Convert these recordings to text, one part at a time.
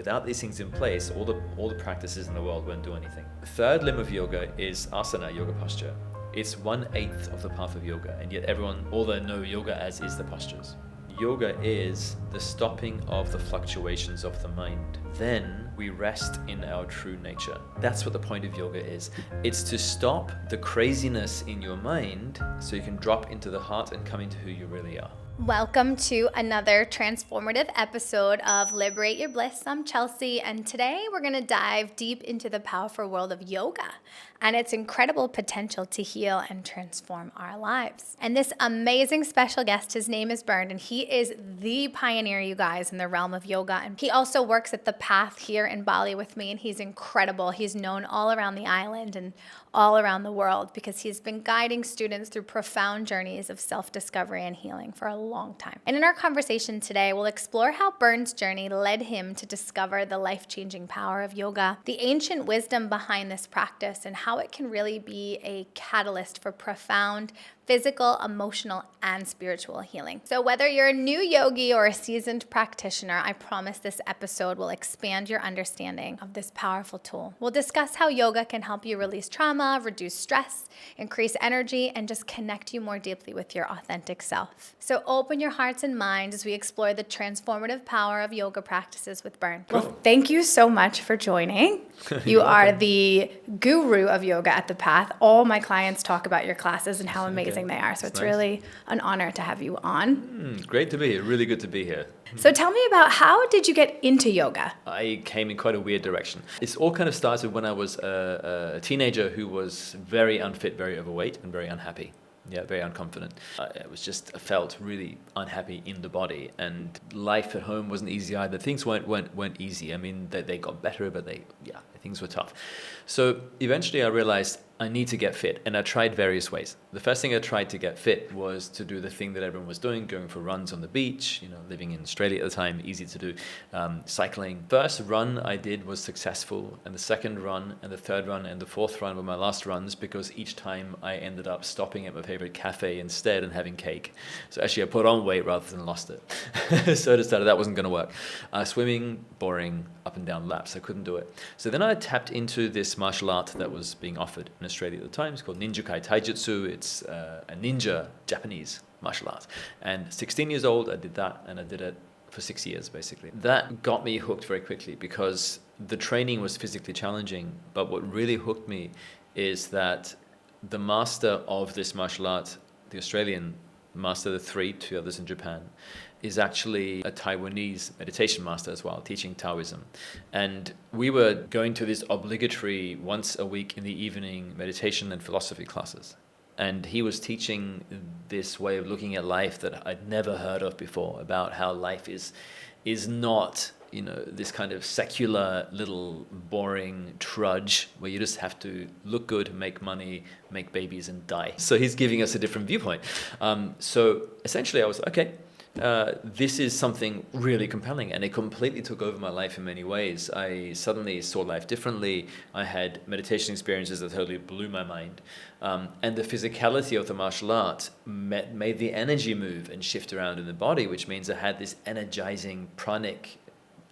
without these things in place, all the practices in the world won't do anything. The third limb of yoga is asana, yoga posture. It's 1/8 of the path of yoga, and yet all they know yoga as is the postures. Yoga is the stopping of the fluctuations of the mind. Then we rest in our true nature. That's what the point of yoga is. It's to stop the craziness in your mind so you can drop into the heart and come into who you really are. Welcome to another transformative episode of Liberate Your Bliss. I'm Chelsea, and today we're going to dive deep into the powerful world of yoga and its incredible potential to heal and transform our lives. And this amazing special guest, his name is Bernd, and he is the pioneer, you guys, in the realm of yoga. And he also works at the Path here in Bali with me, and he's incredible. He's known all around the island and all around the world because he's been guiding students through profound journeys of self-discovery and healing for a long time. And in our conversation today, we'll explore how Bernd's journey led him to discover the life-changing power of yoga, the ancient wisdom behind this practice, and how it can really be a catalyst for profound physical, emotional, and spiritual healing. So whether you're a new yogi or a seasoned practitioner, I promise this episode will expand your understanding of this powerful tool. We'll discuss how yoga can help you release trauma, reduce stress, increase energy, and just connect you more deeply with your authentic self. So open your hearts and minds as we explore the transformative power of yoga practices with Bernd. Cool. Well, thank you so much for joining. You are the guru of yoga at the Path. All my clients talk about your classes and how amazing they are. So it's nice. Really an honor to have you on. Great to be here. Really good to be here. So tell me about how did you get into yoga? I came in quite a weird direction. It's all kind of started when I was a teenager who was very unfit, very overweight, and very unhappy. Yeah, very unconfident. I felt really unhappy in the body, and life at home wasn't easy either. Things weren't easy. I mean, they got better, but things were tough. So eventually I realized I need to get fit, and I tried various ways. The first thing I tried to get fit was to do the thing that everyone was doing, going for runs on the beach, living in Australia at the time, easy to do, cycling. First run I did was successful, and the second run and the third run and the fourth run were my last runs because each time I ended up stopping at my favorite cafe instead and having cake. So actually I put on weight rather than lost it. So I decided that wasn't going to work. Swimming, boring, up and down laps, I couldn't do it. So then I tapped into this martial art that was being offered in Australia at the time. It's called Ninja-kai Taijutsu. It's a ninja Japanese martial art. And 16 years old, I did that, and I did it for 6 years, basically. That got me hooked very quickly because the training was physically challenging. But what really hooked me is that the master of this martial art, the Australian master, the two others in Japan, is actually a Taiwanese meditation master as well, teaching Taoism. And we were going to this obligatory once a week in the evening meditation and philosophy classes. And he was teaching this way of looking at life that I'd never heard of before, about how life is not, this kind of secular little boring trudge where you just have to look good, make money, make babies and die. So he's giving us a different viewpoint. So essentially I was, okay, this is something really compelling, and it completely took over my life in many ways. I suddenly saw life differently. I had meditation experiences that totally blew my mind. And the physicality of the martial art made the energy move and shift around in the body, which means I had this energizing pranic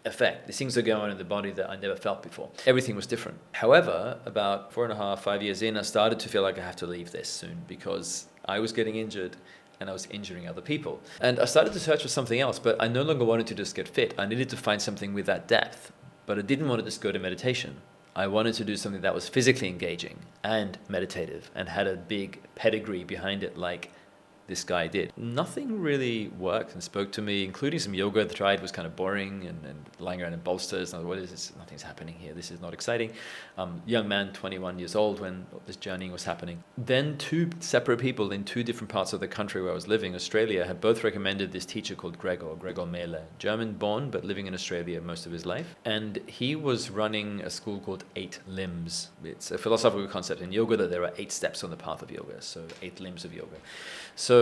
effect. These things are going on in the body that I never felt before. Everything was different. However, about 4.5, 5 years in, I started to feel like I have to leave this soon because I was getting injured and I was injuring other people. And I started to search for something else, but I no longer wanted to just get fit. I needed to find something with that depth, but I didn't want to just go to meditation. I wanted to do something that was physically engaging and meditative and had a big pedigree behind it like this guy did. Nothing really worked and spoke to me, including some yoga I tried was kind of boring and lying around in bolsters. And I thought, what is this? Nothing's happening here. This is not exciting. Young man, 21 years old when this journey was happening. Then two separate people in two different parts of the country where I was living, Australia, had both recommended this teacher called Gregor Mele, German-born, but living in Australia most of his life. And he was running a school called 8 Limbs. It's a philosophical concept in yoga that there are 8 steps on the path of yoga, so 8 limbs of yoga. So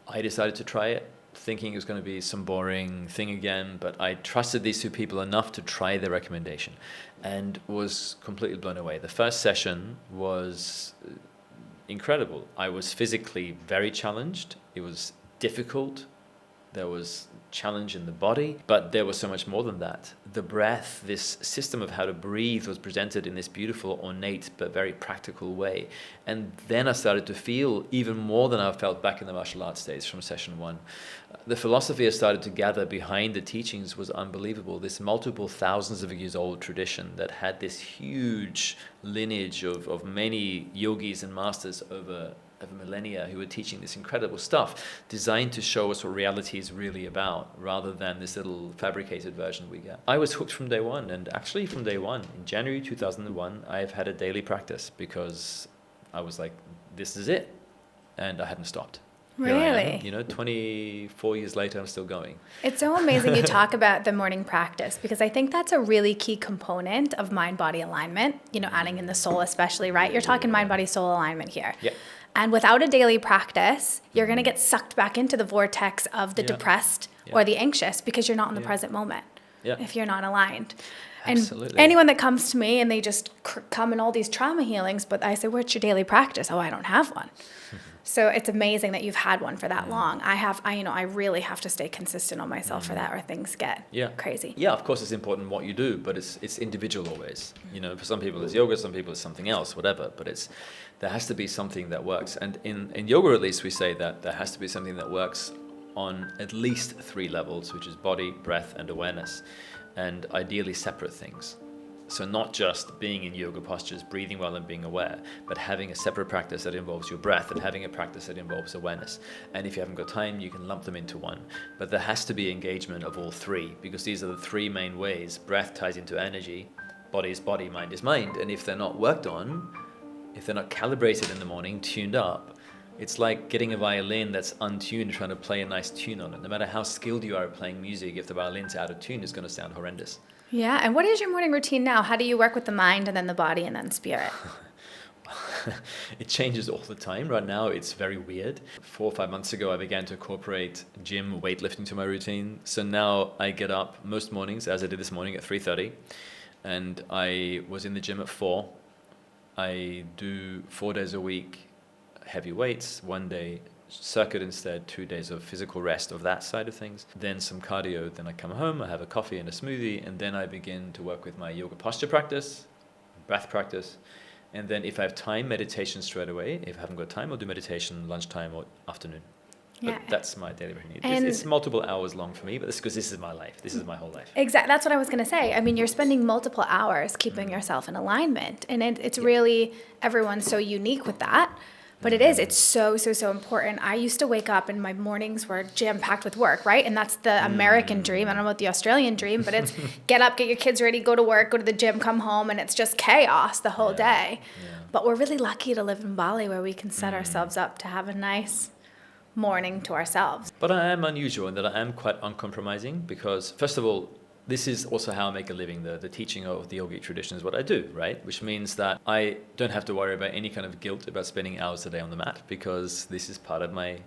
I decided to try it, thinking it was going to be some boring thing again, but I trusted these two people enough to try their recommendation and was completely blown away. The first session was incredible. I was physically very challenged. It was difficult. There was challenge in the body, but there was so much more than that. The breath, this system of how to breathe, was presented in this beautiful, ornate, but very practical way. And then I started to feel even more than I felt back in the martial arts days from session 1. The philosophy I started to gather behind the teachings was unbelievable. This multiple thousands of years old tradition that had this huge lineage of many yogis and masters over millennia who were teaching this incredible stuff designed to show us what reality is really about, rather than this little fabricated version we get. I was hooked from day one, and actually from day one, in January 2001, I've had a daily practice because I was like, this is it, and I hadn't stopped. Really? 24 years later, I'm still going. It's so amazing you talk about the morning practice, because I think that's a really key component of mind-body alignment, adding in the soul especially, right? You're talking mind-body-soul alignment here. Yeah. And without a daily practice, you're going to get sucked back into the vortex of the depressed or the anxious, because you're not in the present moment if you're not aligned. Absolutely. And anyone that comes to me and they just come in all these trauma healings, but I say, what's your daily practice? Oh, I don't have one. So it's amazing that you've had one for that long. I really have to stay consistent on myself for that, or things get crazy. Yeah, of course it's important what you do, but it's individual always. For some people it's yoga, some people it's something else, whatever. But there has to be something that works. And in yoga, at least, we say that there has to be something that works on at least 3 levels, which is body, breath, and awareness, and ideally separate things. So not just being in yoga postures, breathing well and being aware, but having a separate practice that involves your breath and having a practice that involves awareness. And if you haven't got time, you can lump them into one. But there has to be engagement of all 3, because these are the 3 main ways. Breath ties into energy, body is body, mind is mind. And if they're not worked on, if they're not calibrated in the morning, tuned up, it's like getting a violin that's untuned, trying to play a nice tune on it. No matter how skilled you are at playing music, if the violin's out of tune, it's going to sound horrendous. Yeah, and what is your morning routine now? How do you work with the mind and then the body and then spirit? It changes all the time. Right now, it's very weird. 4 or 5 months ago, I began to incorporate gym weightlifting to my routine. So now I get up most mornings, as I did this morning, at 3:30, and I was in the gym at 4. I do 4 days a week heavy weights, 1 day circuit instead, 2 days of physical rest of that side of things, then some cardio. Then I come home, I have a coffee and a smoothie, and then I begin to work with my yoga posture practice, breath practice, and then if I have time, meditation straight away. If I haven't got time, I'll do meditation lunchtime or afternoon. But that's my daily routine. It's multiple hours long for me, but because this is my life. This is my whole life. Exactly. That's what I was going to say. I mean, you're spending multiple hours keeping yourself in alignment, and it's really, everyone's so unique with that. But it's so important. I used to wake up and my mornings were jam-packed with work, right? And that's the American dream. I don't know about the Australian dream, but it's get up, get your kids ready, go to work, go to the gym, come home, and it's just chaos the whole day. Yeah. But we're really lucky to live in Bali, where we can set ourselves up to have a nice morning to ourselves. But I am unusual in that I am quite uncompromising, because first of all, this is also how I make a living. The teaching of the yogic tradition is what I do, right? Which means that I don't have to worry about any kind of guilt about spending hours a day on the mat, because this is part of my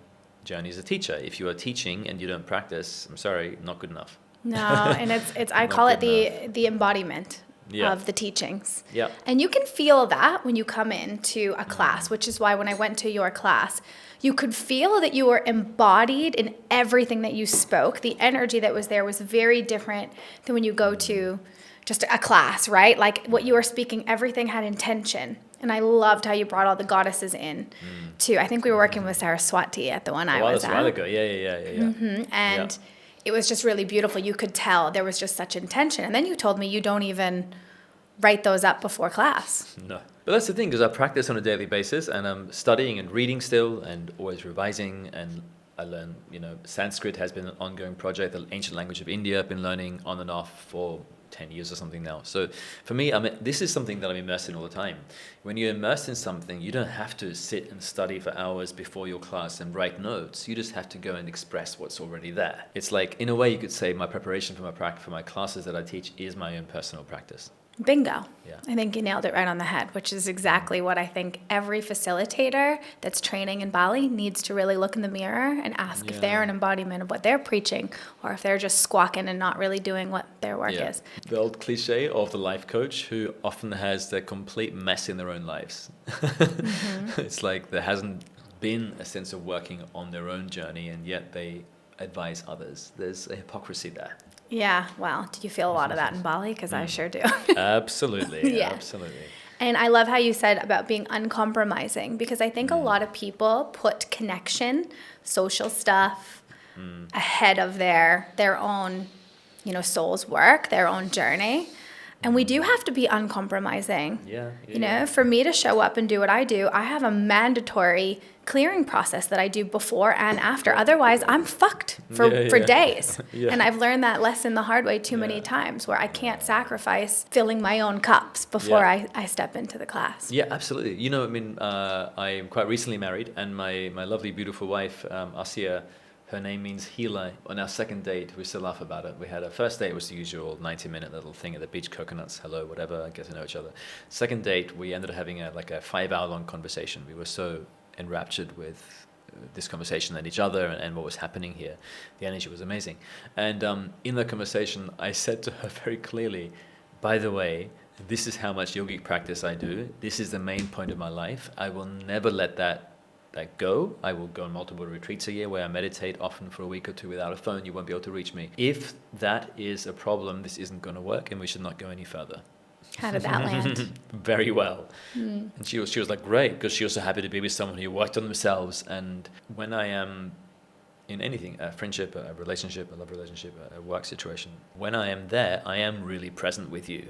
journey as a teacher. If you are teaching and you don't practice, I'm sorry, not good enough. No, and it's I call it the embodiment of the teachings. Yeah. And you can feel that when you come into a class, which is why when I went to your class, you could feel that you were embodied in everything that you spoke. The energy that was there was very different than when you go to just a class, right? Like what you were speaking, everything had intention. And I loved how you brought all the goddesses in too. I think we were working with Saraswati at the one I was at. That's a while ago. Yeah. And it was just really beautiful. You could tell there was just such intention. And then you told me you don't even write those up before class. No. But that's the thing, because I practice on a daily basis, and I'm studying and reading still and always revising, and I learn, Sanskrit has been an ongoing project, the ancient language of India. I've been learning on and off for 10 years or something now. So for me, this is something that I'm immersed in all the time. When you're immersed in something, you don't have to sit and study for hours before your class and write notes. You just have to go and express what's already there. It's like, in a way, you could say my preparation for my classes that I teach is my own personal practice. Bingo. Yeah. I think you nailed it right on the head, which is exactly what I think every facilitator that's training in Bali needs to really look in the mirror and ask if they're an embodiment of what they're preaching, or if they're just squawking and not really doing what their work is. The old cliche of the life coach who often has their complete mess in their own lives. It's like there hasn't been a sense of working on their own journey, and yet they advise others. There's a hypocrisy there. Yeah. Well, do you feel a lot of that in Bali? Because I sure do. Absolutely. Yeah. Absolutely. And I love how you said about being uncompromising, because I think a lot of people put connection, social stuff ahead of their own, soul's work, their own journey. And we do have to be uncompromising. Yeah. For me to show up and do what I do, I have a mandatory clearing process that I do before and after. Otherwise, I'm fucked for days. Yeah. And I've learned that lesson the hard way too many times, where I can't sacrifice filling my own cups before I step into the class. Yeah, absolutely. I'm quite recently married, and my lovely, beautiful wife, Asia, her name means healer. On our second date, we still laugh about it. We had our first date, was the usual 90-minute little thing at the beach, coconuts, hello, whatever, get to know each other. Second date, we ended up having a 5-hour-long conversation. We were so enraptured with this conversation and each other and what was happening here. The energy was amazing. And in the conversation, I said to her very clearly, by the way, this is how much yogic practice I do. This is the main point of my life. I will never let that go. I will go on multiple retreats a year where I meditate often for a week or two without a phone. You won't be able to reach me. If that is a problem, this isn't going to work, and we should not go any further. How did that land? Very well. And she was like, great, because she was so happy to be with someone who worked on themselves. And when I am in anything, a friendship, a relationship, a love relationship, a work situation, when I am there, I am really present with you.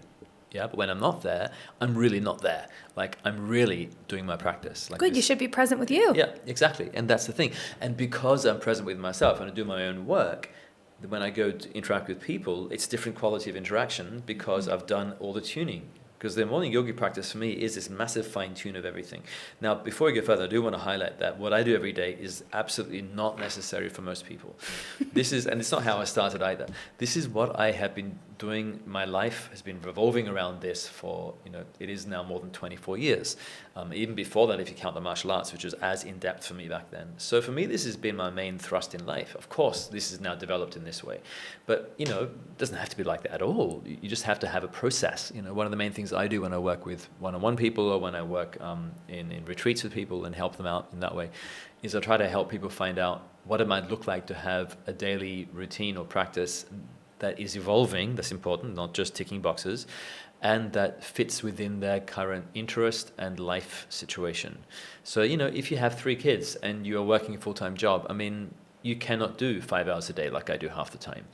Yeah, but when I'm not there, I'm really not there. Like, I'm really doing my practice. Like Good, you should be present with you. Yeah, exactly. And that's the thing. And because I'm present with myself and I do my own work, when I go to interact with people, it's different quality of interaction because I've done all the tuning. Because the morning yogi practice for me is this massive fine tune of everything. Now, before we go further, I do want to highlight that what I do every day is absolutely not necessary for most people. And it's not how I started either. This is what I have been doing. My life has been revolving around this for, it is now more than 24 years. Even before that, if you count the martial arts, which was as in-depth for me back then. So for me, this has been my main thrust in life. Of course, this is now developed in this way. But, it doesn't have to be like that at all. You just have to have a process. One of the main things I do when I work with one-on-one people, or when I work in retreats with people and help them out in that way, is I try to help people find out what it might look like to have a daily routine or practice that is evolving, that's important, not just ticking boxes, and that fits within their current interest and life situation. So, if you have 3 kids and you are working a full-time job, you cannot do 5 hours a day like I do half the time.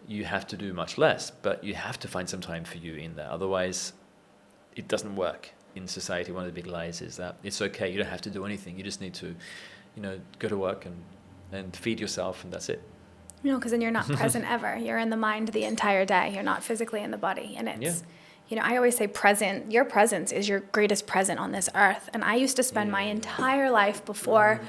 You have to do much less, but you have to find some time for you in there. Otherwise, it doesn't work in society. One of the big lies is that it's okay, you don't have to do anything. You just need to, go to work and feed yourself, and that's it. Because then you're not present ever. You're in the mind the entire day. You're not physically in the body. And it's, I always say your presence is your greatest present on this earth. And I used to spend my entire life before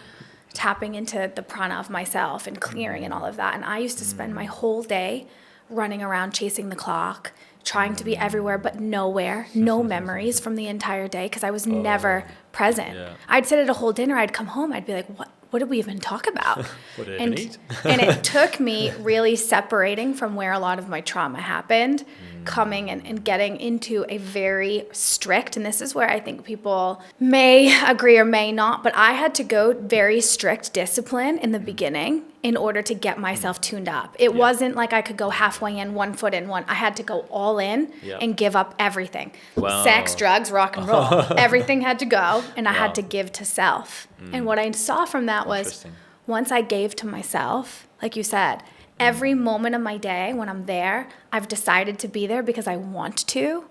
tapping into the prana of myself and clearing and all of that. And I used to spend my whole day running around chasing the clock, trying to be everywhere but nowhere, no memories from the entire day, because I was never present. Yeah. I'd sit at a whole dinner, I'd come home, I'd be like, what did we even talk about? What did I even eat? And it took me really separating from where a lot of my trauma happened, coming and getting into a very strict, and this is where I think people may agree or may not, but I had to go very strict discipline in the beginning in order to get myself tuned up. It wasn't like I could go halfway in, 1 foot in, I had to go all in and give up everything. Wow. Sex, drugs, rock and roll. Everything had to go, and I had to give to self. And what I saw from that was, once I gave to myself, like you said, every moment of my day when I'm there, I've decided to be there because I want to,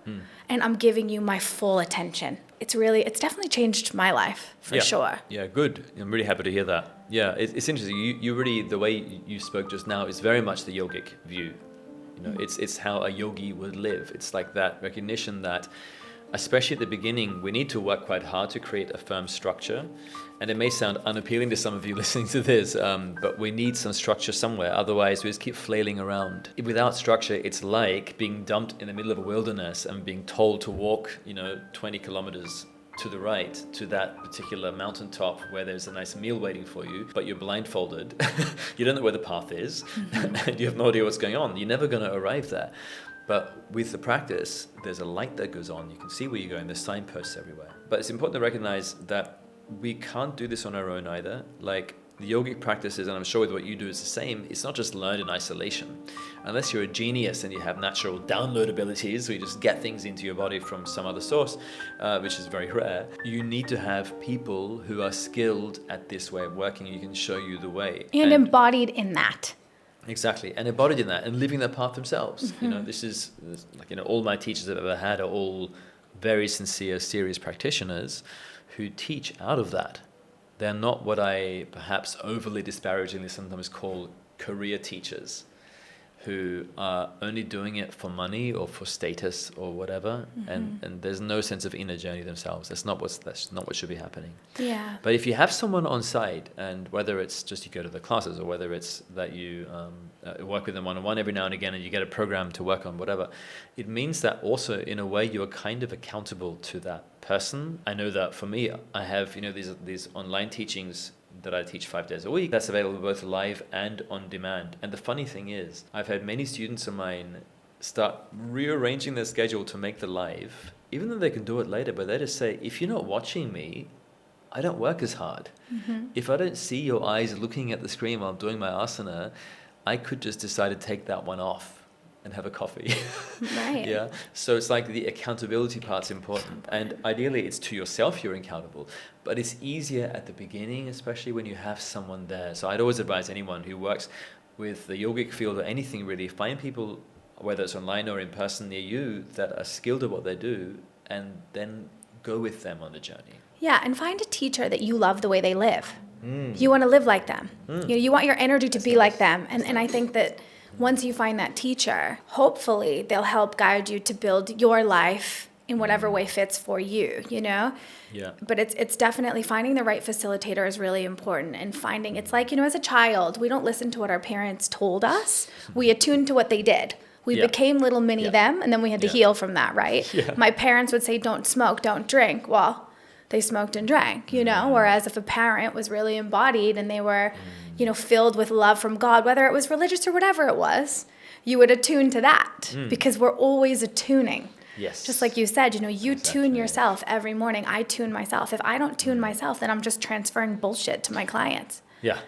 and I'm giving you my full attention. It's definitely changed my life for sure. Yeah, good. I'm really happy to hear that. Yeah, it's interesting. You really, the way you spoke just now is very much the yogic view. It's how a yogi would live. It's like that recognition that, especially at the beginning, we need to work quite hard to create a firm structure. And it may sound unappealing to some of you listening to this, but we need some structure somewhere. Otherwise, we just keep flailing around. Without structure, it's like being dumped in the middle of a wilderness and being told to walk, 20 kilometers to the right to that particular mountaintop where there's a nice meal waiting for you, but you're blindfolded. You don't know where the path is, and you have no idea what's going on. You're never going to arrive there. But with the practice, there's a light that goes on. You can see where you're going. There's signposts everywhere. But it's important to recognize that we can't do this on our own either. Like, The yogic practices, and I'm sure with what you do is the same, it's not just learned in isolation. Unless you're a genius and you have natural download abilities, so you just get things into your body from some other source, which is very rare, you need to have people who are skilled at this way of working, who can show you the way. And embodied in that. Exactly, and embodied in that and living that path themselves. This is like, all my teachers I've ever had are all very sincere, serious practitioners who teach out of that. They're not what I perhaps overly disparagingly sometimes call career teachers, who are only doing it for money or for status or whatever, and there's no sense of inner journey themselves. That's not what should be happening. Yeah. But if you have someone on site, and whether it's just you go to the classes or whether it's that you work with them one-on-one every now and again and you get a program to work on, whatever, it means that also in a way you are kind of accountable to that person. I know that for me, I have these online teachings that I teach 5 days a week. That's available both live and on demand. And the funny thing is, I've had many students of mine start rearranging their schedule to make the live, even though they can do it later, but they just say, if you're not watching me, I don't work as hard. If I don't see your eyes looking at the screen while I'm doing my asana, I could just decide to take that one off and have a coffee. Right. Yeah. So it's like the accountability part's important. And ideally it's to yourself you're accountable. But it's easier at the beginning, especially when you have someone there. So I'd always advise anyone who works with the yogic field or anything really, find people, whether it's online or in person near you, that are skilled at what they do, and then go with them on the journey. Yeah, and find a teacher that you love the way they live. You want to live like them. You want your energy to be like them. And I think that once you find that teacher, hopefully they'll help guide you to build your life in whatever way fits for you, Yeah. But it's definitely finding the right facilitator is really important. And finding, it's like, as a child, we don't listen to what our parents told us. We attune to what they did. We became little mini them, and then we had to heal from that, right? My parents would say, don't smoke, don't drink. Well, they smoked and drank, whereas if a parent was really embodied and they were, filled with love from God, whether it was religious or whatever it was, you would attune to that because we're always attuning. Yes. Just like you said, you tune yourself every morning. I tune myself. If I don't tune myself, then I'm just transferring bullshit to my clients. Yeah.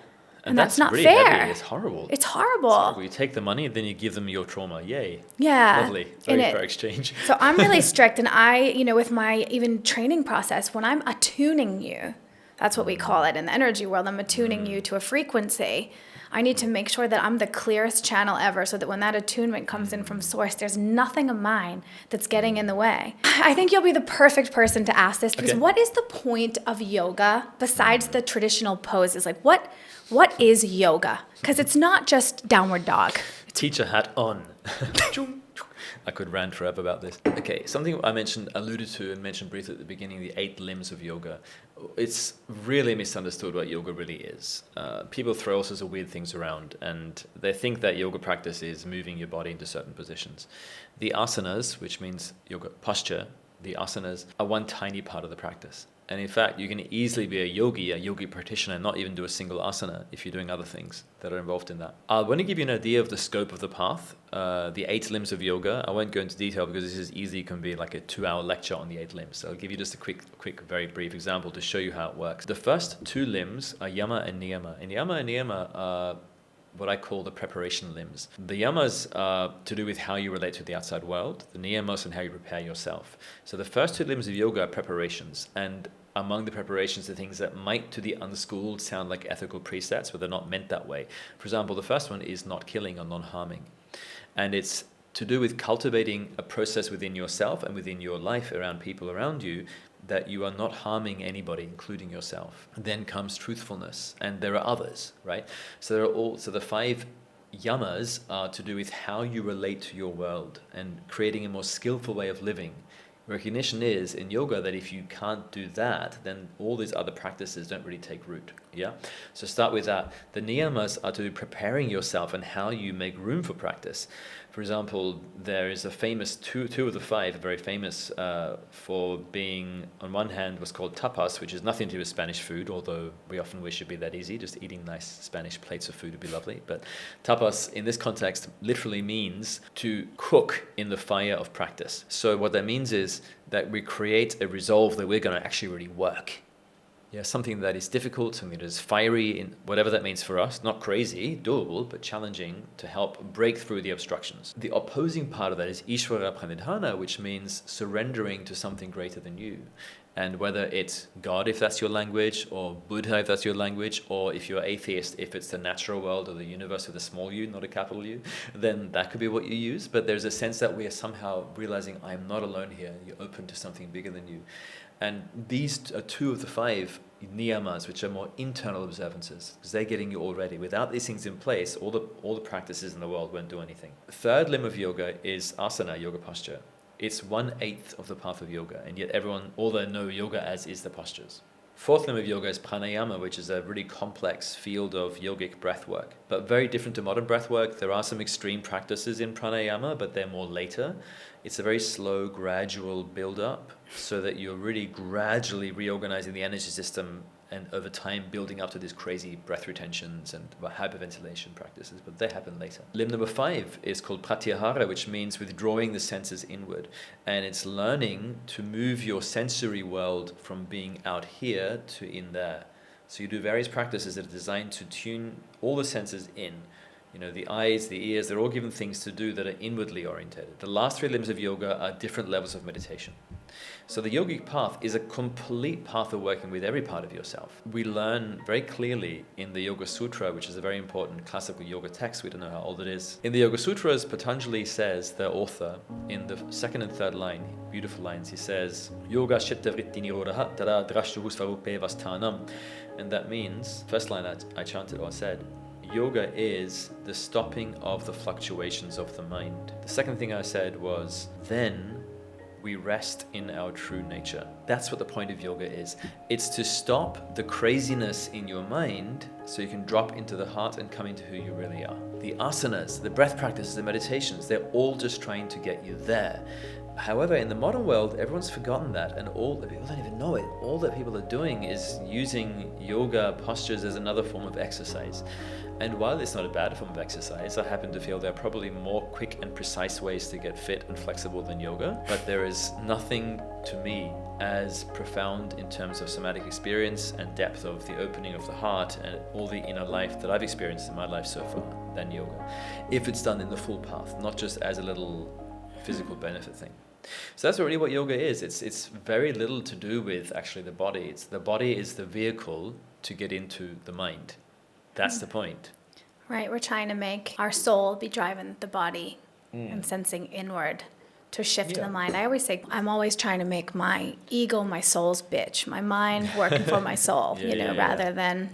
And that's not really fair. Heavy. It's horrible. It's horrible. You take the money and then you give them your trauma. Yay. Yeah. Lovely. Very fair exchange. So I'm really strict, and I, with my even training process, when I'm attuning you, that's what we call it in the energy world, I'm attuning you to a frequency. I need to make sure that I'm the clearest channel ever so that when that attunement comes in from source, there's nothing of mine that's getting in the way. I think you'll be the perfect person to ask this, because what is the point of yoga besides the traditional poses? Like what is yoga? Because it's not just downward dog. Teacher hat on. I could rant forever about this. Okay, something I alluded to and mentioned briefly at the beginning, the 8 limbs of yoga. It's really misunderstood what yoga really is. People throw all sorts of weird things around, and they think that yoga practice is moving your body into certain positions. The asanas, which means yoga posture, the asanas are one tiny part of the practice. And in fact, you can easily be a yogi practitioner, and not even do a single asana if you're doing other things that are involved in that. I want to give you an idea of the scope of the path, the 8 limbs of yoga. I won't go into detail because this is easily can be like a 2-hour lecture on the 8 limbs. So I'll give you just a quick, very brief example to show you how it works. The first 2 limbs are yama and niyama. And yama and niyama are what I call the preparation limbs. The yamas are to do with how you relate to the outside world, the niyamas and how you prepare yourself. So the first 2 limbs of yoga are preparations, and among the preparations are things that might to the unschooled sound like ethical precepts, but they're not meant that way. For example, the first one is not killing or non-harming. And it's to do with cultivating a process within yourself and within your life around people around you that you are not harming anybody, including yourself. Then comes truthfulness, and there are others, right? So the 5 yamas are to do with how you relate to your world and creating a more skillful way of living. Recognition is in yoga that if you can't do that, then all these other practices don't really take root. Yeah. So start with that. The niyamas are to do preparing yourself and how you make room for practice. For example, there is a famous two of the 5 are very famous for being, on one hand, what's called tapas, which is nothing to do with Spanish food, although we often wish it'd be that easy. Just eating nice Spanish plates of food would be lovely. But tapas in this context literally means to cook in the fire of practice. So what that means is that we create a resolve that we're going to actually really work. Yeah, something that is difficult, something that is fiery, in whatever that means for us. Not crazy, doable, but challenging to help break through the obstructions. The opposing part of that is Ishvara Pranidhana, which means surrendering to something greater than you. And whether it's God, if that's your language, or Buddha, if that's your language, or if you're atheist, if it's the natural world or the universe with a small u, not a capital U, then that could be what you use. But there's a sense that we are somehow realizing, I'm not alone here. You're open to something bigger than you. And these are 2 of the 5 niyamas, which are more internal observances, because they're getting you all ready. Without these things in place, all the practices in the world won't do anything. The third limb of yoga is asana, yoga posture. It's 1/8 of the path of yoga, and yet all they know yoga as is the postures. Fourth limb of yoga is pranayama, which is a really complex field of yogic breath work, but very different to modern breath work. There are some extreme practices in pranayama, but they're more later. It's a very slow, gradual build-up, so that you're really gradually reorganizing the energy system and over time building up to these crazy breath retentions and hyperventilation practices, but they happen later. Limb number 5 is called pratyahara, which means withdrawing the senses inward. And it's learning to move your sensory world from being out here to in there. So you do various practices that are designed to tune all the senses in. You know, the eyes, the ears, they're all given things to do that are inwardly orientated. The last 3 limbs of yoga are different levels of meditation. So the yogic path is a complete path of working with every part of yourself. We learn very clearly in the Yoga Sutra, which is a very important classical yoga text. We don't know how old it is. In the Yoga Sutras, Patanjali says, the author, in the 2nd and 3rd line, beautiful lines, he says, Yoga Chitta Vritti Nirodha Tada Drashtuhu Svarupe Vasthanam. And that means, first line I chanted or said, yoga is the stopping of the fluctuations of the mind. The second thing I said was, then we rest in our true nature. That's what the point of yoga is. It's to stop the craziness in your mind so you can drop into the heart and come into who you really are. The asanas, the breath practices, the meditations, they're all just trying to get you there. However, in the modern world, everyone's forgotten that, and all the people don't even know it. All that people are doing is using yoga postures as another form of exercise. And while it's not a bad form of exercise, I happen to feel there are probably more quick and precise ways to get fit and flexible than yoga. But there is nothing, to me, as profound in terms of somatic experience and depth of the opening of the heart and all the inner life that I've experienced in my life so far than yoga. If it's done in the full path, not just as a little physical benefit thing. So that's really what yoga is. It's very little to do with actually the body. The body is the vehicle to get into the mind. That's the point. Right, we're trying to make our soul be driving the body and sensing inward to shift the mind. I always say, I'm always trying to make my ego my soul's bitch, my mind working for my soul, rather than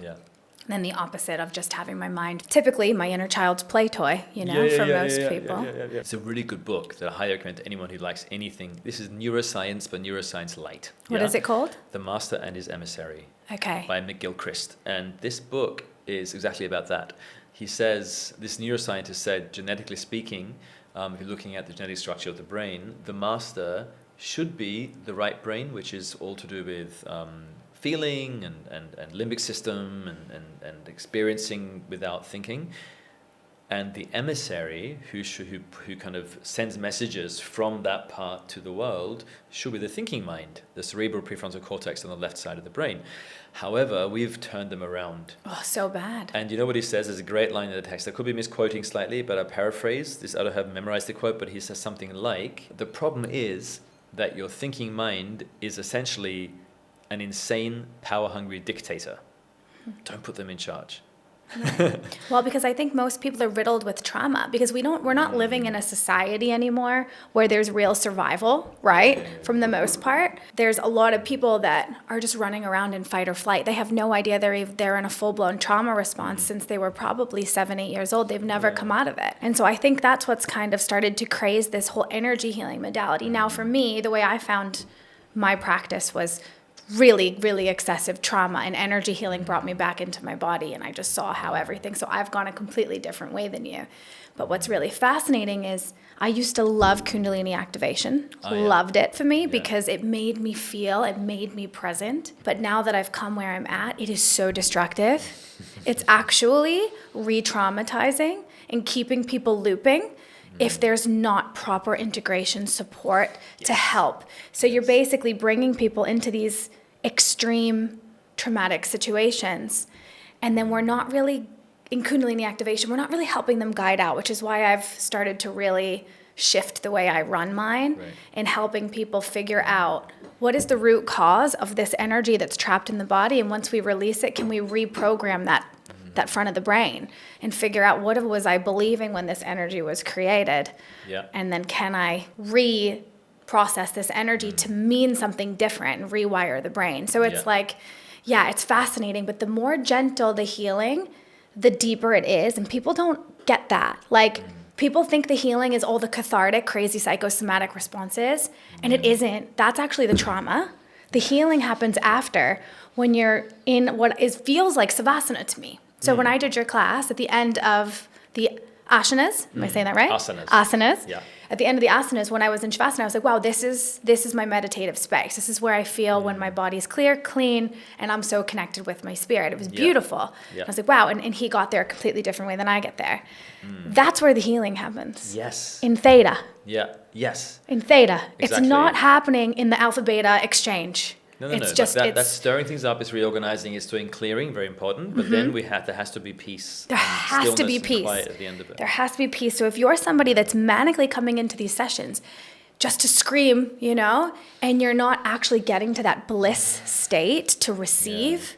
the opposite of just having my mind, typically my inner child's play toy, for most people. It's a really good book that I highly recommend to anyone who likes anything. This is neuroscience, but neuroscience light. What is it called? The Master and His Emissary. Okay. By Mick Gilchrist. And this book is exactly about that. He says, this neuroscientist said, genetically speaking, if you're looking at the genetic structure of the brain, the master should be the right brain, which is all to do with feeling and limbic system and experiencing without thinking. And the emissary, who kind of sends messages from that part to the world, should be the thinking mind, the cerebral prefrontal cortex on the left side of the brain. However, we've turned them around. Oh, so bad. And you know what he says? There's a great line in the text. I could be misquoting slightly, but I paraphrase. I don't have memorized the quote, but he says something like, the problem is that your thinking mind is essentially an insane, power-hungry dictator. Don't put them in charge. Right. Well, because I think most people are riddled with trauma because we're not living in a society anymore where there's real survival, right? From the most part, there's a lot of people that are just running around in fight or flight. They have no idea they're in a full-blown trauma response since they were probably 7-8 years old. They've never come out of it. And so I think that's what's kind of started to craze this whole energy healing modality. Now, for me, the way I found my practice was really, really excessive trauma, and energy healing brought me back into my body, and I just saw how everything. So I've gone a completely different way than you. But what's really fascinating is I used to love Kundalini activation, loved it for me because it made me feel, it made me present. But now that I've come where I'm at, it is so destructive. It's actually re-traumatizing and keeping people looping if there's not proper integration support to help. So you're basically bringing people into these extreme traumatic situations. And then we're not really, in Kundalini activation, we're not really helping them guide out, which is why I've started to really shift the way I run mine in helping people figure out what is the root cause of this energy that's trapped in the body. And once we release it, can we reprogram that front of the brain and figure out what was I believing when this energy was created? Yeah. And then can I process this energy to mean something different and rewire the brain? So it's it's fascinating, but the more gentle the healing, the deeper it is. And people don't get that. Like, people think the healing is all the cathartic, crazy psychosomatic responses, and it isn't. That's actually the trauma. The healing happens after, when you're in feels like savasana to me. So when I did your class, at the end of the asanas, am I saying that right? Asanas. Yeah. At the end of the asanas, when I was in Shavasana, I was like, wow, this is my meditative space. This is where I feel when my body's clear, clean, and I'm so connected with my spirit. It was beautiful. Yeah. I was like, wow, and he got there a completely different way than I get there. That's where the healing happens. Yes. In theta. Yeah. Yes. In theta. Exactly. It's not happening in the alpha beta exchange. No. It's just that's stirring things up, it's reorganizing, it's doing clearing, very important. But then there has to be peace. There has to be peace. Quiet at the end of it. There has to be peace. So if you're somebody that's manically coming into these sessions just to scream, and you're not actually getting to that bliss state to receive,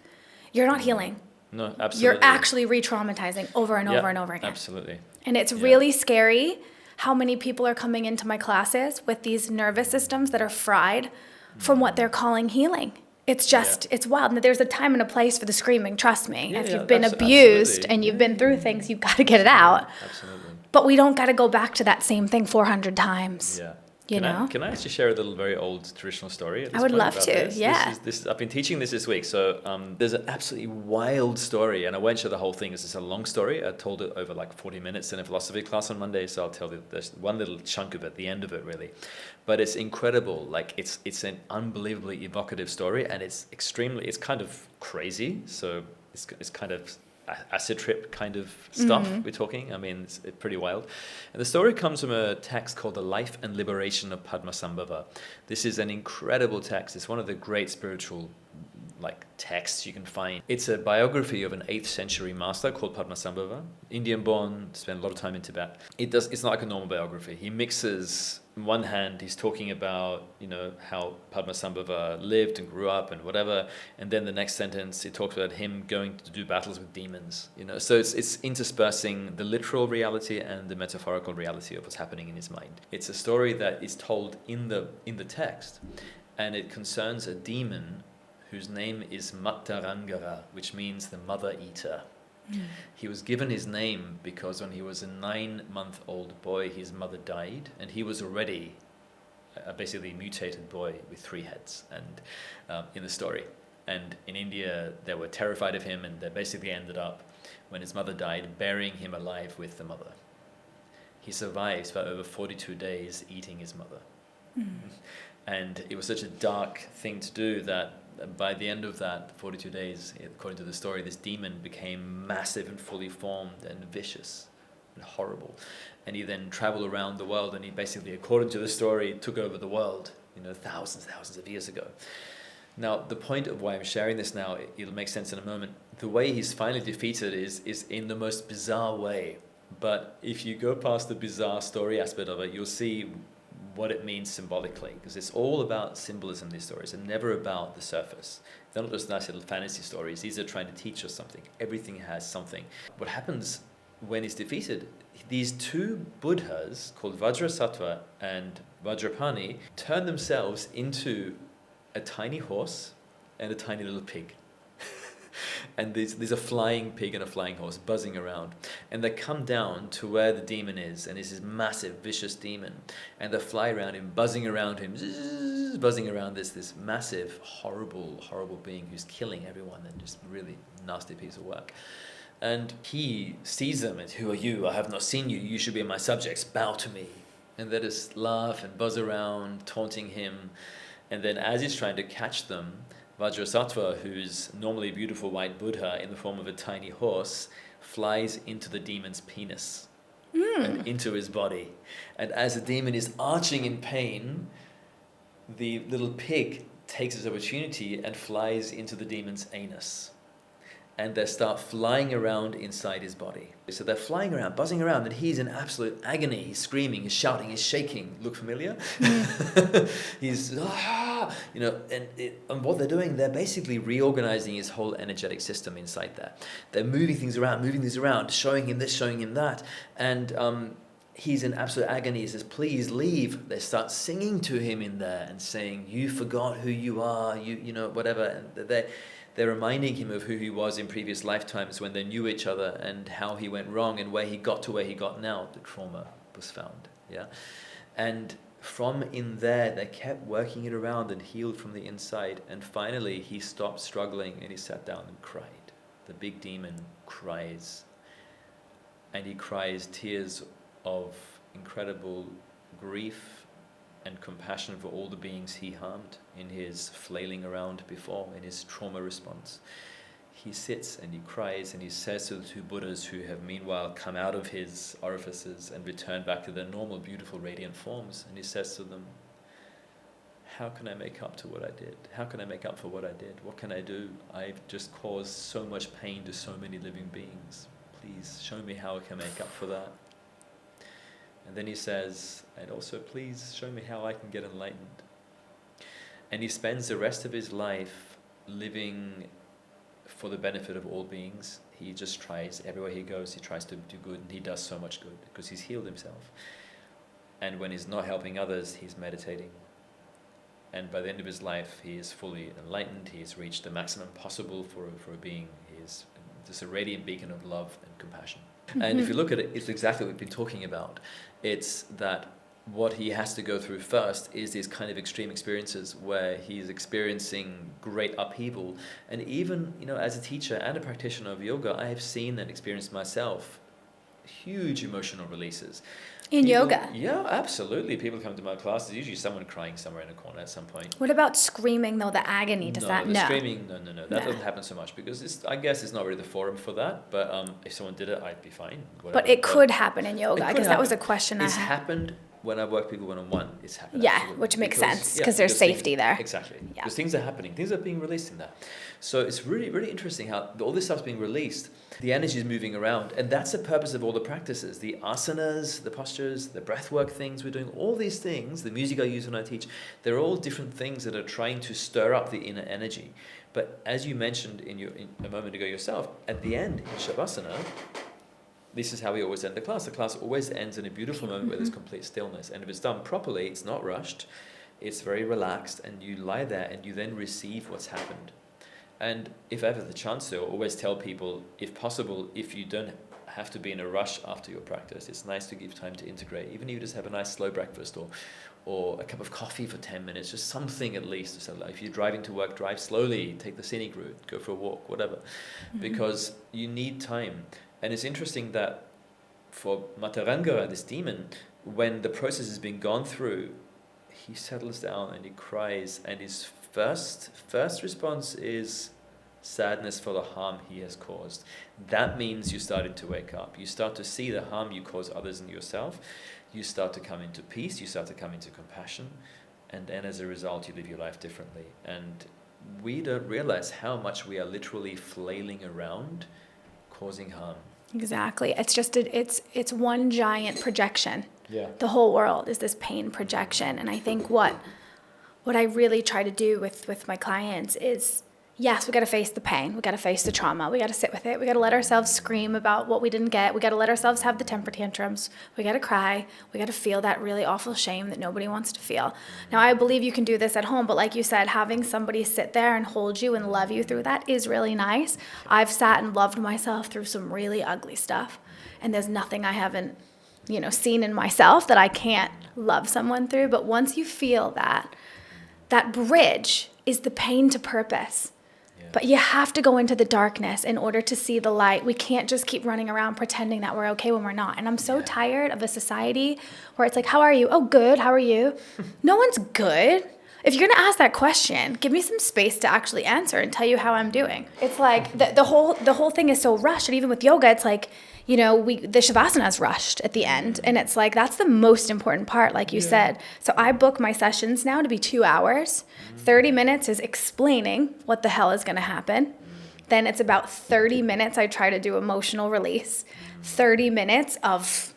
you're not healing. No, absolutely. You're actually re-traumatizing over and over and over again. Absolutely. And it's really scary how many people are coming into my classes with these nervous systems that are fried from what they're calling healing. It's just, it's wild. And there's a time and a place for the screaming, trust me. If you've been abused and you've been through things, you've got to get it out. Absolutely. But we don't got to go back to that same thing 400 times. Yeah. Can I actually share a little very old traditional story? I would love to, I've been teaching this week, so there's an absolutely wild story, and I won't share the whole thing. It's a long story. I told it over like 40 minutes in a philosophy class on Monday, so I'll tell you there's one little chunk of it, the end of it really. But it's incredible. Like, it's an unbelievably evocative story, and it's kind of crazy, so it's kind of acid trip kind of stuff we're talking. I mean, it's pretty wild. And the story comes from a text called The Life and Liberation of Padmasambhava. This is an incredible text. It's one of the great spiritual texts you can find. It's a biography of an 8th century master called Padmasambhava, Indian born, spent a lot of time in Tibet. It's not like a normal biography. He mixes, on one hand, he's talking about, how Padmasambhava lived and grew up and whatever, and then the next sentence, he talks about him going to do battles with demons, So it's interspersing the literal reality and the metaphorical reality of what's happening in his mind. It's a story that is told in the text, and it concerns a demon whose name is Mattarangara, which means the mother eater. He was given his name because when he was a 9-month-old boy, his mother died, and he was already a basically mutated boy with 3 heads, and in the story. And in India, they were terrified of him, and they basically ended up, when his mother died, burying him alive with the mother. He survives for over 42 days eating his mother. And it was such a dark thing to do that by the end of that 42 days, according to the story, this demon became massive and fully formed and vicious and horrible. And he then traveled around the world, and he basically, according to the story, took over the world, thousands of years ago. Now, the point of why I'm sharing this now, it'll make sense in a moment. The way he's finally defeated is in the most bizarre way. But if you go past the bizarre story aspect of it, you'll see what it means symbolically, because it's all about symbolism, these stories, and never about the surface. They're not just nice little fantasy stories. These are trying to teach us something. Everything has something. What happens when he's defeated, these 2 Buddhas, called Vajrasattva and Vajrapani, turn themselves into a tiny horse and a tiny little pig. And there's a flying pig and a flying horse buzzing around. And they come down to where the demon is, and it's this massive, vicious demon. And they fly around him, buzzing around him, buzzing around this massive, horrible, horrible being who's killing everyone, and just really nasty piece of work. And he sees them, and, "Who are you? I have not seen you. You should be my subjects. Bow to me." And they just laugh and buzz around, taunting him. And then as he's trying to catch them, Vajrasattva, who's normally a beautiful white Buddha in the form of a tiny horse, flies into the demon's penis and into his body. And as the demon is arching in pain, the little pig takes this opportunity and flies into the demon's anus. And they start flying around inside his body. So they're flying around, buzzing around, and he's in absolute agony. He's screaming, he's shouting, he's shaking. Look familiar? He's, and what they're doing, they're basically reorganizing his whole energetic system inside there. They're moving things around, showing him this, showing him that. And he's in absolute agony. He says, please leave. They start singing to him in there and saying, you forgot who you are, whatever. And they're reminding him of who he was in previous lifetimes when they knew each other and how he went wrong and where he got to where he got now. The trauma was found, yeah? And from in there, they kept working it around and healed from the inside. And finally, he stopped struggling and he sat down and cried. The big demon cries. And he cries tears of incredible grief and compassion for all the beings he harmed in his flailing around before, in his trauma response. He sits and he cries and he says to the two Buddhas who have meanwhile come out of his orifices and returned back to their normal, beautiful, radiant forms, and he says to them, how can I make up to what I did? How can I make up for what I did? What can I do? I've just caused so much pain to so many living beings. Please show me how I can make up for that. And then he says, and also please show me how I can get enlightened. And he spends the rest of his life living for the benefit of all beings. He just tries, everywhere he goes, he tries to do good, and he does so much good because he's healed himself. And when he's not helping others, he's meditating. And by the end of his life, he is fully enlightened. He has reached the maximum possible for a being. He is just a radiant beacon of love and compassion. And if you look at it, it's exactly what we've been talking about. It's that what he has to go through first is these kind of extreme experiences where he's experiencing great upheaval. And even, as a teacher and a practitioner of yoga, I have seen and experienced myself huge emotional releases. In yoga? Yeah, absolutely. People come to my classes, usually someone crying somewhere in a corner at some point. What about screaming, though, the agony? Does that? No. Screaming, no. That doesn't happen so much because I guess it's not really the forum for that. But if someone did it, I'd be fine. Whatever. But it could happen in yoga. I guess that was a question I had. It's happened when I work people one-on-one. It's happened. Yeah, absolutely. which makes sense because there's safety there. Exactly. Yeah. Because things are happening. Things are being released in that. So it's really, really interesting how all this stuff's being released. The energy is moving around. And that's the purpose of all the practices. The asanas, the postures, the breathwork things. We're doing all these things. The music I use when I teach. They're all different things that are trying to stir up the inner energy. But as you mentioned a moment ago yourself, at the end, in Shavasana, this is how we always end the class. The class always ends in a beautiful moment where there's complete stillness. And if it's done properly, it's not rushed. It's very relaxed. And you lie there and you then receive what's happened. And if ever the chance to, always tell people, if possible, if you don't have to be in a rush after your practice, it's nice to give time to integrate. Even if you just have a nice slow breakfast or a cup of coffee for 10 minutes, just something at least. So if you're driving to work, drive slowly, take the scenic route, go for a walk, whatever. Because you need time. And it's interesting that for Mataranga, this demon, when the process has been gone through, he settles down and he cries, and his first response is sadness for the harm he has caused. That means you started to wake up. You start to see the harm you cause others and yourself. You start to come into peace. You start to come into compassion. And then as a result, you live your life differently. And we don't realize how much we are literally flailing around, causing harm. Exactly. It's just it's one giant projection. Yeah. The whole world is this pain projection. And I think what I really try to do with my clients is, yes, we got to face the pain. We got to face the trauma. We got to sit with it. We got to let ourselves scream about what we didn't get. We got to let ourselves have the temper tantrums. We got to cry. We got to feel that really awful shame that nobody wants to feel. Now, I believe you can do this at home, but like you said, having somebody sit there and hold you and love you through that is really nice. I've sat and loved myself through some really ugly stuff, and there's nothing I haven't, seen in myself that I can't love someone through. But once you feel that bridge is the pain to purpose. But you have to go into the darkness in order to see the light. We can't just keep running around pretending that we're okay when we're not. And I'm so tired of a society where it's like, how are you? Oh, good. How are you? No one's good. if you're going to ask that question, give me some space to actually answer and tell you how I'm doing. It's like the whole thing is so rushed. And even with yoga, it's like, you know, the Shavasana is rushed at the end. And it's like, that's the most important part, like you said. So I book my sessions now to be 2 hours. 30 minutes is explaining what the hell is going to happen. Then it's about 30 minutes I try to do emotional release. 30 minutes of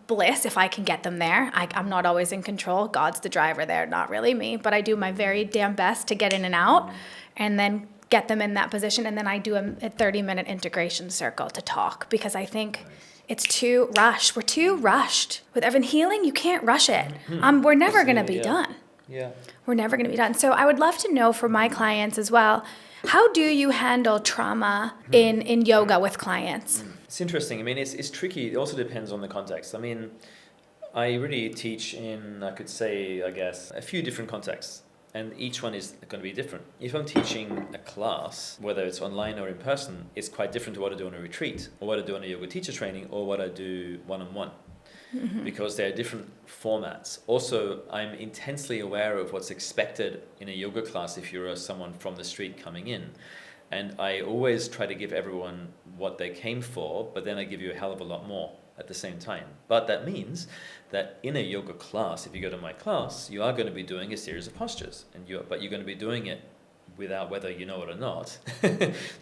bliss, if I can get them there. I'm not always in control. God's the driver there, not really me. But I do my very damn best to get in and out and then get them in that position. And then I do a 30-minute integration circle to talk, because I think it's too rushed. We're too rushed. With Evan healing, you can't rush it. We're never going to be done. Yeah. We're never going to be done. So I would love to know for my clients as well, how do you handle trauma in yoga with clients? It's interesting. I mean, it's tricky. It also depends on the context. I mean, I really teach in, I could say, I guess, a few different contexts. And each one is going to be different. If I'm teaching a class, whether it's online or in person, it's quite different to what I do on a retreat, or what I do on a yoga teacher training, or what I do one-on-one. Because they're different formats. Also, I'm intensely aware of what's expected in a yoga class if you're someone from the street coming in. And I always try to give everyone what they came for, but then I give you a hell of a lot more at the same time. But that means that in a yoga class, if you go to my class, you are going to be doing a series of postures, but you're going to be doing it without, whether you know it or not,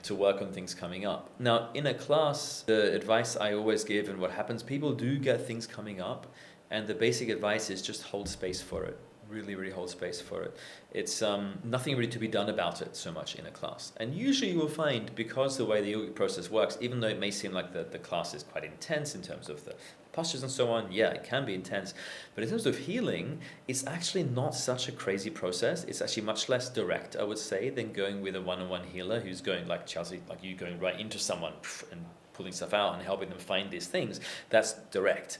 to work on things coming up. Now, in a class, the advice I always give, and what happens, people do get things coming up, and the basic advice is just hold space for it. Really, really hold space for it. It's nothing really to be done about it so much in a class. And usually you will find, because the way the yogic process works, even though it may seem like the class is quite intense in terms of the postures and so on, yeah, it can be intense. But in terms of healing, it's actually not such a crazy process. It's actually much less direct, I would say, than going with a one-on-one healer who's going, like Chelsea, like you going right into someone and pulling stuff out and helping them find these things. That's direct.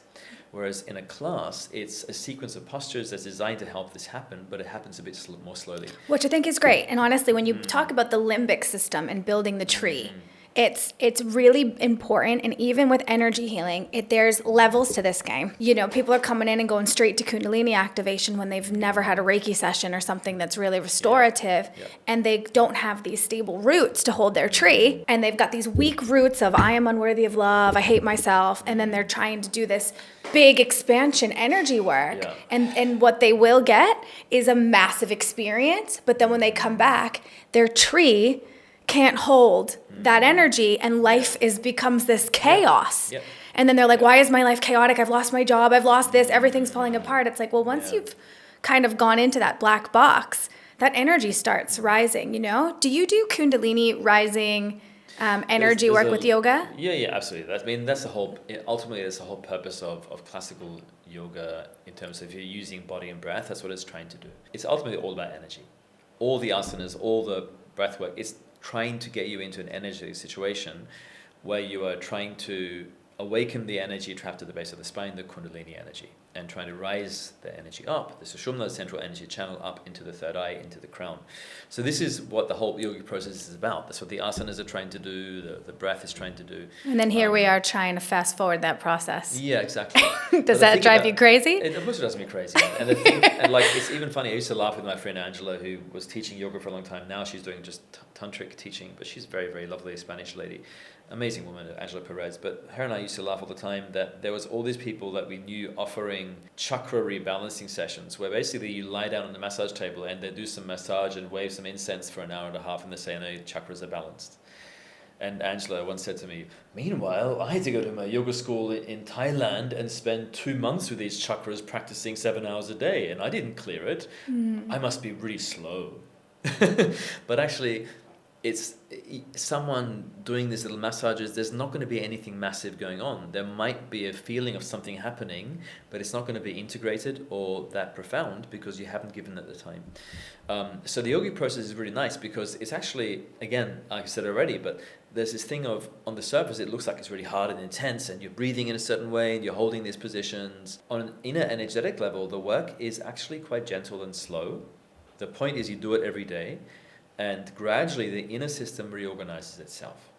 Whereas in a class, it's a sequence of postures that's designed to help this happen, but it happens a bit more slowly. Which I think is great. And honestly, when you talk about the limbic system and building the tree, it's really important. And even with energy healing, there's levels to this game. You know, people are coming in and going straight to Kundalini activation when they've never had a Reiki session or something that's really restorative. Yeah. And they don't have these stable roots to hold their tree. And they've got these weak roots of, I am unworthy of love, I hate myself. And then they're trying to do this big expansion energy work. Yeah. And what they will get is a massive experience. But then when they come back, their tree can't hold that energy, and life becomes this chaos. Yep. And then they're like, why is my life chaotic? I've lost my job, I've lost this, everything's falling apart. It's like, well, once you've kind of gone into that black box, that energy starts rising, you know? Do you do Kundalini rising energy work with yoga? Yeah, absolutely. That's the whole, ultimately that's the whole purpose of classical yoga, in terms of if you're using body and breath, that's what it's trying to do. It's ultimately all about energy. All the asanas, all the breath work, it's trying to get you into an energetic situation where you are trying to awaken the energy trapped at the base of the spine, the Kundalini energy, and trying to rise the energy up, the Sushumna, the central energy channel, up into the third eye, into the crown. So this is what the whole yogic process is about. That's what the asanas are trying to do, the breath is trying to do. And then here we are trying to fast forward that process. Yeah, exactly. Does that drive you crazy? Of course it does me crazy. And the thing, and like, it's even funny, I used to laugh with my friend Angela, who was teaching yoga for a long time. Now she's doing just tantric teaching, but she's very, very lovely Spanish lady. Amazing woman, Angela Perez. But her and I used to laugh all the time that there was all these people that we knew offering chakra rebalancing sessions, where basically you lie down on the massage table and they do some massage and wave some incense for an hour and a half, and they say, no, your chakras are balanced. And Angela once said to me, meanwhile, I had to go to my yoga school in Thailand and spend 2 months with these chakras practicing 7 hours a day, and I didn't clear it. I must be really slow. But actually, it's someone doing these little massages, there's not going to be anything massive going on. There might be a feeling of something happening, but it's not going to be integrated or that profound because you haven't given it the time. So the yogic process is really nice because it's actually, again, like I said already, but there's this thing of, on the surface, it looks like it's really hard and intense and you're breathing in a certain way and you're holding these positions. On an inner energetic level, the work is actually quite gentle and slow. The point is you do it every day. And gradually the inner system reorganizes itself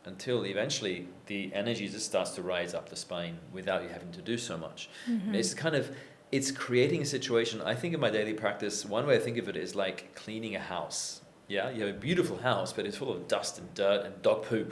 until eventually the energy just starts to rise up the spine without you having to do so much. It's kind of it's creating a situation. I think in my daily practice, one way I think of it is like cleaning a house. Yeah, you have a beautiful house, but it's full of dust and dirt and dog poo.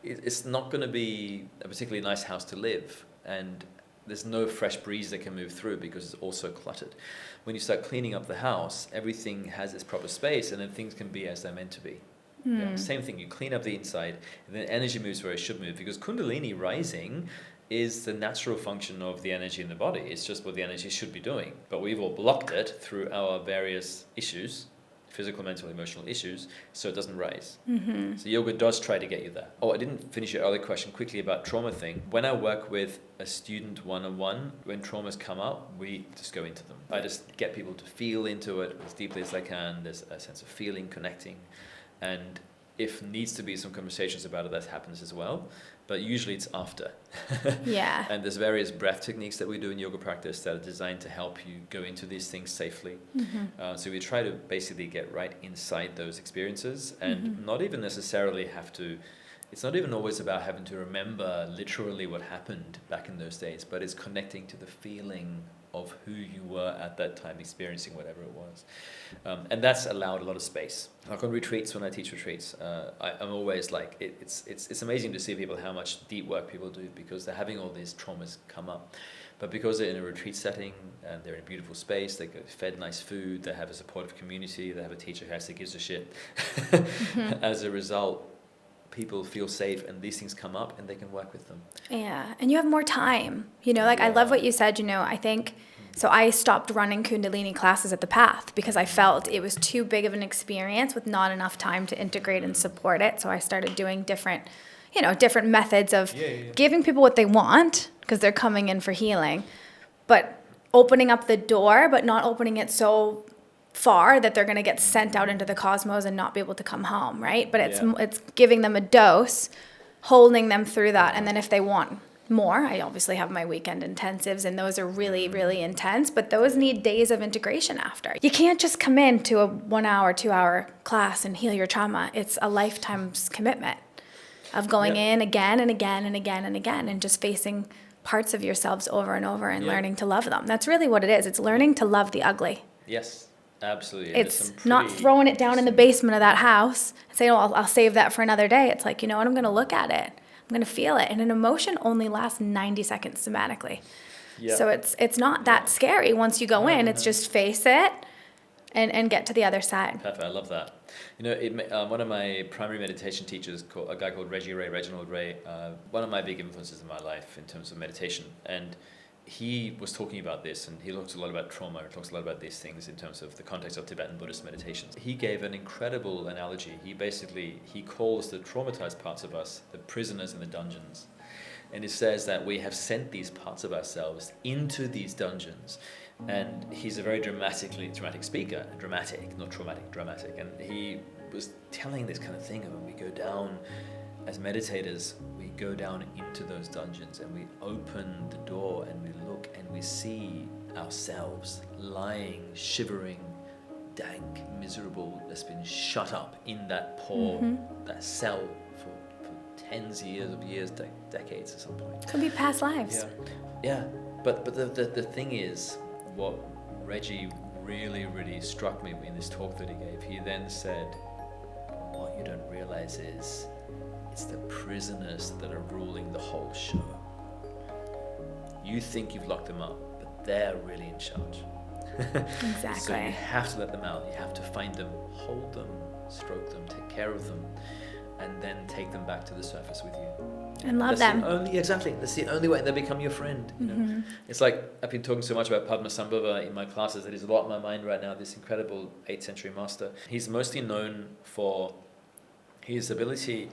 It's not going to be a particularly nice house to live, and there's no fresh breeze that can move through because it's all so cluttered. When you start cleaning up the house, everything has its proper space, and then things can be as they're meant to be. Yeah, same thing, you clean up the inside, and then energy moves where it should move, because Kundalini rising is the natural function of the energy in the body. It's just what the energy should be doing. But we've all blocked it through our various issues, physical, mental, emotional issues, so it doesn't rise. So yoga does try to get you there. Oh, I didn't finish your earlier question quickly about trauma thing. When I work with a student one-on-one, when traumas come up, we just go into them. I just get people to feel into it as deeply as I can. There's a sense of feeling, connecting, and if needs to be some conversations about it, that happens as well. But usually it's after. Yeah. And there's various breath techniques that we do in yoga practice that are designed to help you go into these things safely. So we try to basically get right inside those experiences, and not even necessarily have to, it's not even always about having to remember literally what happened back in those days, but it's connecting to the feeling of who you were at that time, experiencing whatever it was. And that's allowed a lot of space. Like on retreats, when I teach retreats, I'm always like, it's amazing to see people, how much deep work people do, because they're having all these traumas come up. But because they're in a retreat setting, and they're in a beautiful space, they get fed nice food, they have a supportive community, they have a teacher who actually gives a shit. As a result, people feel safe, and these things come up and they can work with them. Yeah, and you have more time. I love what you said, I think, so I stopped running Kundalini classes at the Path because I felt it was too big of an experience with not enough time to integrate and support it. So I started doing different methods of giving people what they want because they're coming in for healing, but opening up the door, but not opening it so far that they're going to get sent out into the cosmos and not be able to come home, right? But it's giving them a dose, holding them through that, and then if they want more, I obviously have my weekend intensives, and those are really, really intense, but those need days of integration after. You can't just come into a 1 hour, 2 hour class and heal your trauma. It's a lifetime's commitment of going in again and again and again and again, and just facing parts of yourselves over and over and learning to love them. That's really what it is. It's learning to love the ugly. Yes. Absolutely. It's not throwing it down in the basement of that house and saying, I'll save that for another day. It's like, I'm going to look at it. I'm going to feel it. And an emotion only lasts 90 seconds somatically. Yeah. So it's not that scary once you go in. It's just face it and get to the other side. Perfect. I love that. One of my primary meditation teachers, a guy called Reginald Ray, one of my big influences in my life in terms of meditation. And he was talking about this, and he talks a lot about trauma, he talks a lot about these things in terms of the context of Tibetan Buddhist meditations. He gave an incredible analogy. He calls the traumatized parts of us the prisoners in the dungeons. And he says that we have sent these parts of ourselves into these dungeons. And he's a very dramatic speaker. Dramatic, not traumatic, dramatic. And he was telling this kind of thing of when we go down as meditators, we go down into those dungeons and we open the door and we look and we see ourselves lying, shivering, dank, miserable, that's been shut up in that that cell for tens of years, decades at some point. Could be past lives. Yeah. But the thing is, what Reggie really, really struck me in this talk that he gave, he then said, what you don't realize is, it's the prisoners that are ruling the whole show. You think you've locked them up, but they're really in charge. Exactly. So you have to let them out. You have to find them, hold them, stroke them, take care of them, and then take them back to the surface with you. And love them. That's the only way they become your friend. It's like I've been talking so much about Padmasambhava in my classes that is a lot in my mind right now. This incredible 8th century master. He's mostly known for his ability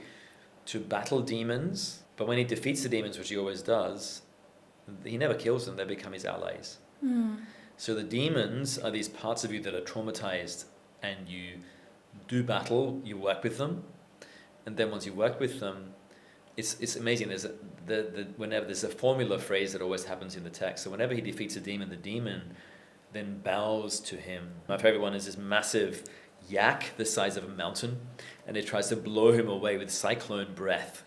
to battle demons, but when he defeats the demons, which he always does, he never kills them. They become his allies. So the demons are these parts of you that are traumatized, and you do battle, you work with them, and then once you work with them, it's amazing. Whenever there's a formula phrase that always happens in the text. So whenever he defeats a demon, the demon then bows to him. My favorite one is this massive yak the size of a mountain, and it tries to blow him away with cyclone breath.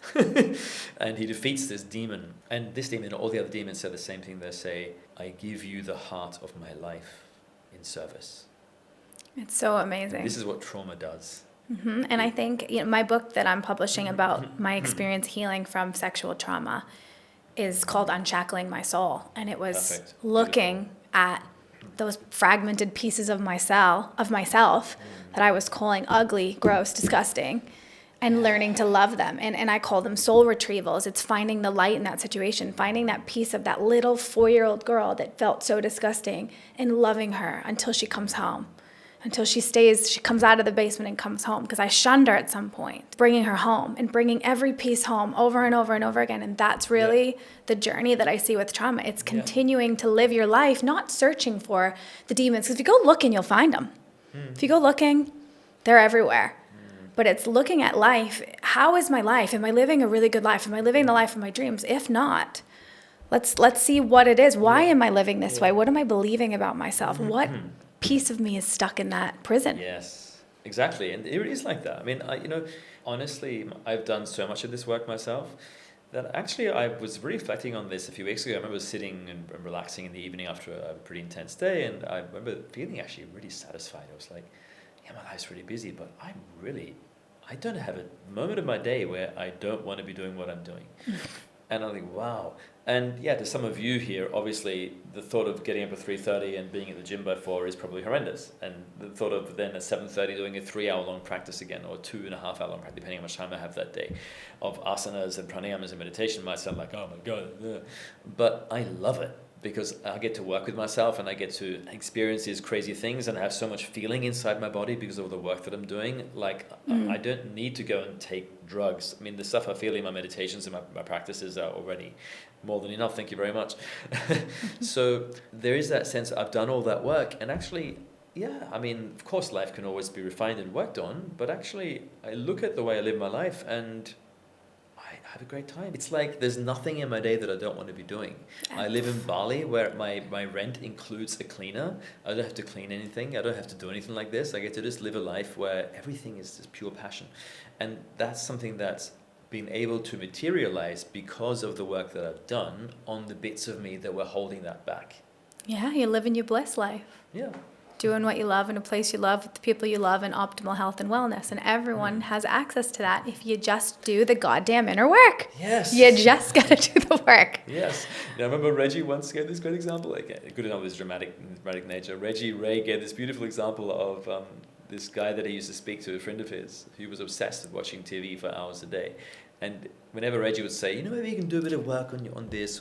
And he defeats this demon. And this demon and all the other demons say the same thing. They say, I give you the heart of my life in service. It's so amazing. This is what trauma does. Mm-hmm. And I think my book that I'm publishing about my experience healing from sexual trauma is called Unshackling My Soul. And it was Perfect. looking at those fragmented pieces of myself that I was calling ugly, gross, disgusting, and learning to love them. And I call them soul retrievals. It's finding the light in that situation, finding that piece of that little 4-year-old girl that felt so disgusting and loving her until she comes home. Until she comes out of the basement and comes home, because I shunned her at some point, bringing her home and bringing every piece home over and over and over again. And that's really the journey that I see with trauma. It's continuing to live your life, not searching for the demons. Because if you go looking, you'll find them. If you go looking, they're everywhere. But it's looking at life. How is my life? Am I living a really good life? Am I living the life of my dreams? If not, let's see what it is. Why am I living this way? What am I believing about myself? What piece of me is stuck in that prison? Yes, exactly. And it is like that. I mean, honestly, I've done so much of this work myself that actually I was reflecting on this a few weeks ago. I remember sitting and relaxing in the evening after a pretty intense day, and I remember feeling actually really satisfied. I was like, yeah, my life's really busy, but I don't have a moment of my day where I don't want to be doing what I'm doing. And I'm like, wow. And yeah, to some of you here, obviously, the thought of getting up at 3:30 and being at the gym by 4 is probably horrendous. And the thought of then at 7:30 doing a 3-hour-long practice again, or 2.5-hour-long practice, depending on how much time I have that day, of asanas and pranayamas and meditation might sound like, oh my God. But I love it, because I get to work with myself and I get to experience these crazy things and have so much feeling inside my body because of the work that I'm doing. Like, I don't need to go and take drugs. I mean, the stuff I feel in my meditations and my practices are already more than enough. Thank you very much. So there is that sense I've done all that work. And actually, yeah, I mean, of course, life can always be refined and worked on. But actually, I look at the way I live my life and I have a great time. It's like there's nothing in my day that I don't want to be doing. I live in Bali, where my rent includes a cleaner. I don't have to clean anything. I don't have to do anything like this. I get to just live a life where everything is just pure passion. And that's something that's been able to materialize because of the work that I've done on the bits of me that were holding that back. Yeah, you're living your bliss life. Yeah. Doing what you love in a place you love with the people you love in optimal health and wellness. And everyone has access to that if you just do the goddamn inner work. Yes. You just got to do the work. Yes. Now, I remember Reggie once gave this great example. Like, a good example of his dramatic nature. Reggie Ray gave this beautiful example of this guy that he used to speak to, a friend of his, who was obsessed with watching TV for hours a day. And whenever Reggie would say, maybe you can do a bit of work on this.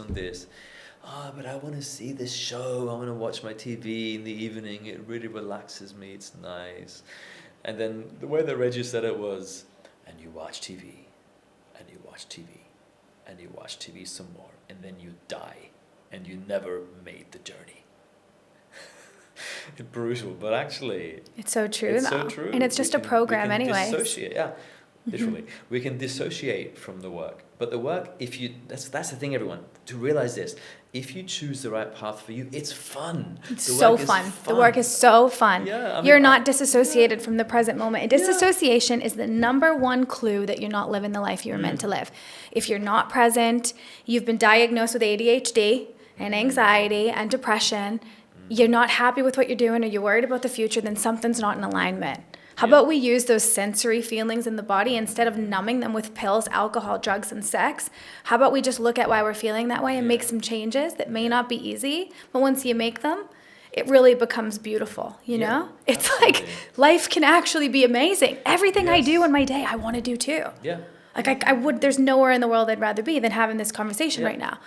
But I want to see this show. I want to watch my TV in the evening. It really relaxes me. It's nice. And then the way that Reggie said it was, and you watch TV, and you watch TV, and you watch TV some more, and then you die, and you never made the journey. It's brutal, but actually... It's so true, It's though. so true. And it's just a program anyway. Dissociate, yeah. Literally. We can dissociate from the work. But the work, that's the thing, everyone, to realize this. If you choose the right path for you, it's fun. It's so fun. The work is so fun. Yeah, you're not disassociated from the present moment. And disassociation is the number one clue that you're not living the life you were meant to live. If you're not present, you've been diagnosed with ADHD and anxiety and depression, you're not happy with what you're doing, or you're worried about the future, then something's not in alignment. How about we use those sensory feelings in the body instead of numbing them with pills, alcohol, drugs, and sex? How about we just look at why we're feeling that way and make some changes that may not be easy, but once you make them, it really becomes beautiful, you know? It's like life can actually be amazing. Everything I do in my day, I want to do too. Yeah. Like I would, there's nowhere in the world I'd rather be than having this conversation right now.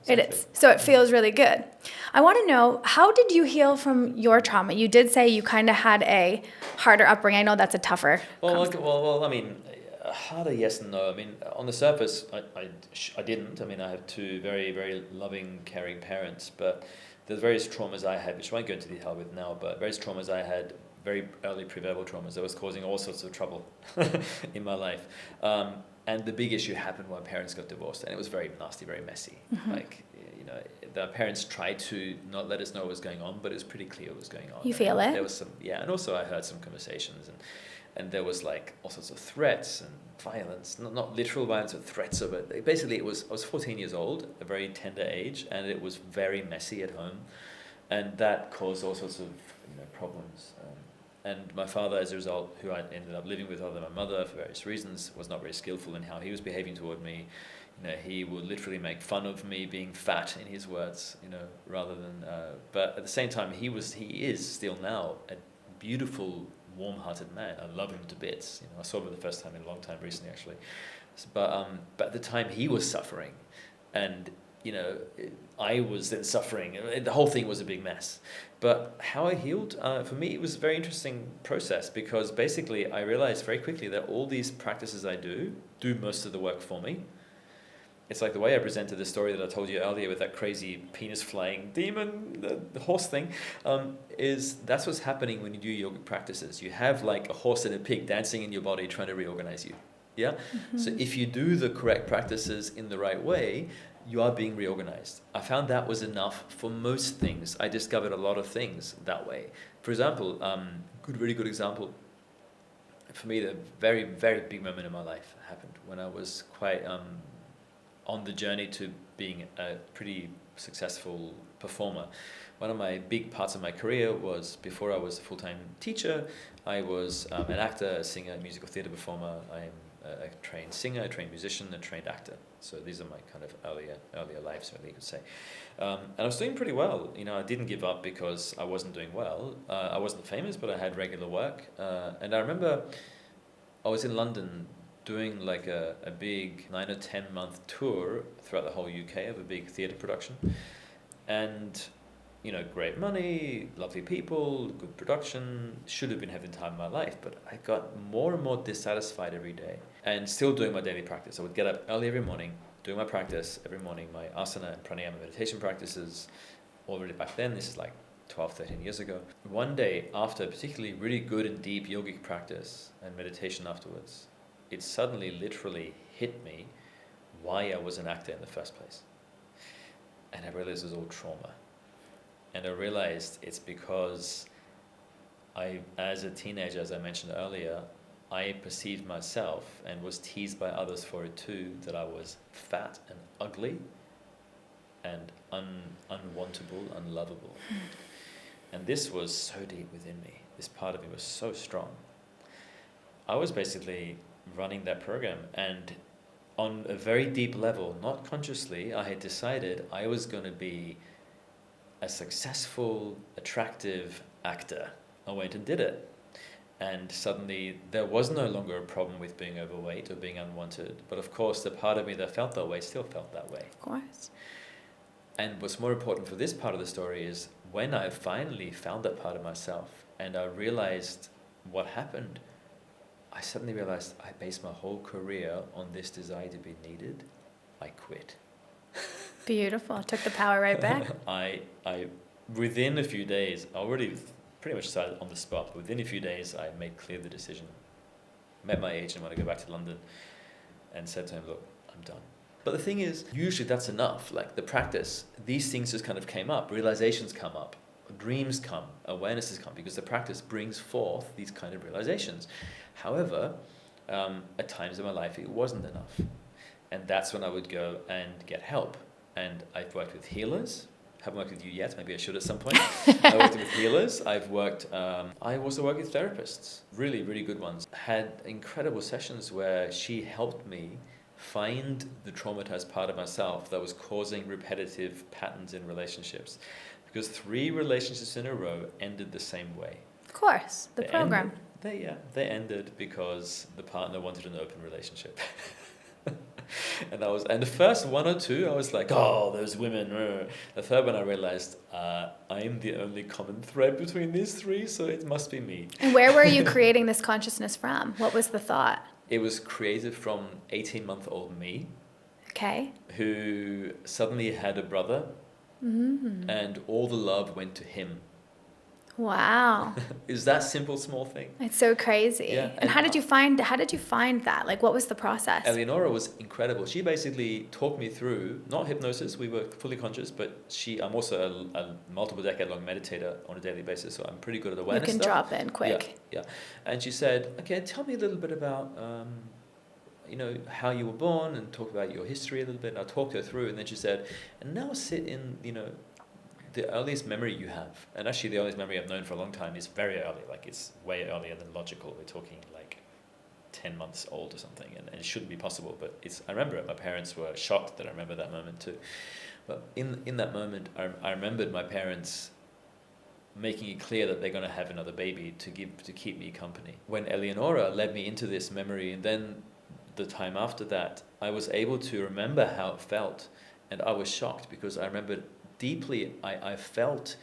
Exactly. It is. So it feels really good. I want to know, how did you heal from your trauma? You did say you kind of had a harder upbringing. I know that's a tougher. Well, I mean, harder, yes and no. I mean, on the surface, I didn't. I mean, I have two very, very loving, caring parents, but the various traumas I had, which I won't go into detail with now, but various traumas I had, very early preverbal traumas that was causing all sorts of trouble in my life. And the big issue happened when my parents got divorced, and it was very nasty, very messy. Like, the parents tried to not let us know what was going on, but it was pretty clear what was going on. You feel it? There was some, and also I heard some conversations, and there was like all sorts of threats and violence, not literal violence, but threats of it. Basically, I was 14 years old, a very tender age, and it was very messy at home, and that caused all sorts of problems. And my father, as a result, who I ended up living with other than my mother for various reasons, was not very skillful in how he was behaving toward me. He would literally make fun of me being fat, in his words, rather than. But at the same time, he is still now a beautiful, warm-hearted man. I love him to bits. I saw him for the first time in a long time recently, actually. But at the time, he was suffering, and I was then suffering. The whole thing was a big mess. But how I healed, for me, it was a very interesting process, because basically I realized very quickly that all these practices I do most of the work for me. It's like the way I presented the story that I told you earlier with that crazy penis-flying demon, the horse thing, that's what's happening when you do yogic practices. You have like a horse and a pig dancing in your body trying to reorganize you. Yeah? Mm-hmm. So if you do the correct practices in the right way, you are being reorganized. I found that was enough for most things. I discovered a lot of things that way. For example, really good example, for me, the very, very big moment in my life happened when I was quite on the journey to being a pretty successful performer. One of my big parts of my career was, before I was a full-time teacher, I was an actor, a singer, a musical theatre performer. I'm a trained singer, a trained musician, a trained actor. So these are my kind of earlier lives, really, you could say. And I was doing pretty well. I didn't give up because I wasn't doing well. I wasn't famous, but I had regular work. And I remember I was in London doing like a big 9 or 10 month tour throughout the whole UK of a big theatre production. And great money, lovely people, good production, should have been having time of my life, but I got more and more dissatisfied every day, and still doing my daily practice. I would get up early every morning, doing my practice every morning, my asana and pranayama meditation practices, already back then, this is like 12, 13 years ago. One day, after a particularly really good and deep yogic practice and meditation afterwards, it suddenly literally hit me why I was an actor in the first place. And I realized it was all trauma. And I realized it's because as a teenager, as I mentioned earlier, I perceived myself and was teased by others for it too, that I was fat and ugly and unwantable, unlovable. And this was so deep within me. This part of me was so strong. I was basically running that program, and on a very deep level, not consciously, I had decided I was going to be a successful, attractive actor. I went and did it. And suddenly there was no longer a problem with being overweight or being unwanted. But of course, the part of me that felt that way still felt that way. Of course. And what's more important for this part of the story is when I finally found that part of myself and I realized what happened, I suddenly realized I based my whole career on this desire to be needed. I quit. Beautiful. Took the power right back. I within a few days, I already pretty much started on the spot. Within a few days, I made clear the decision. Met my agent when I go back to London and said to him, look, I'm done. But the thing is, usually that's enough. Like the practice, these things just kind of came up. Realizations come up. Dreams come. Awarenesses come. Because the practice brings forth these kind of realizations. However, at times in my life, it wasn't enough. And that's when I would go and get help. And I've worked with healers. Haven't worked with you yet. Maybe I should at some point. I worked with healers. I also work with therapists. Really, really good ones. Had incredible sessions where she helped me find the traumatized part of myself that was causing repetitive patterns in relationships. Because 3 relationships in a row ended the same way. Of course, the program. They ended because the partner wanted an open relationship. And the first 1 or 2, I was like, oh, those women. The third one, I realized I'm the only common thread between these 3, so it must be me. And where were you creating this consciousness from? What was the thought? It was created from 18-month-old me. Okay. Who suddenly had a brother, and all the love went to him. Wow. Is that simple, small thing. It's so crazy. Yeah. And how did you find that? Like, what was the process? Eleonora was incredible. She basically talked me through, not hypnosis, we were fully conscious, but I'm also a multiple decade long meditator on a daily basis, so I'm pretty good at awareness You can stuff. drop in quick. Yeah. And she said, okay, tell me a little bit about, how you were born, and talk about your history a little bit. And I talked her through, and then she said, and now sit in, the earliest memory you have. And actually the earliest memory I've known for a long time is very early, like it's way earlier than logical. We're talking like 10 months old or something, and it shouldn't be possible, but I remember it. My parents were shocked that I remember that moment too. But in that moment, I remembered my parents making it clear that they're going to have another baby to keep me company. When Eleonora led me into this memory, and then the time after that, I was able to remember how it felt, and I was shocked because I remembered deeply, I felt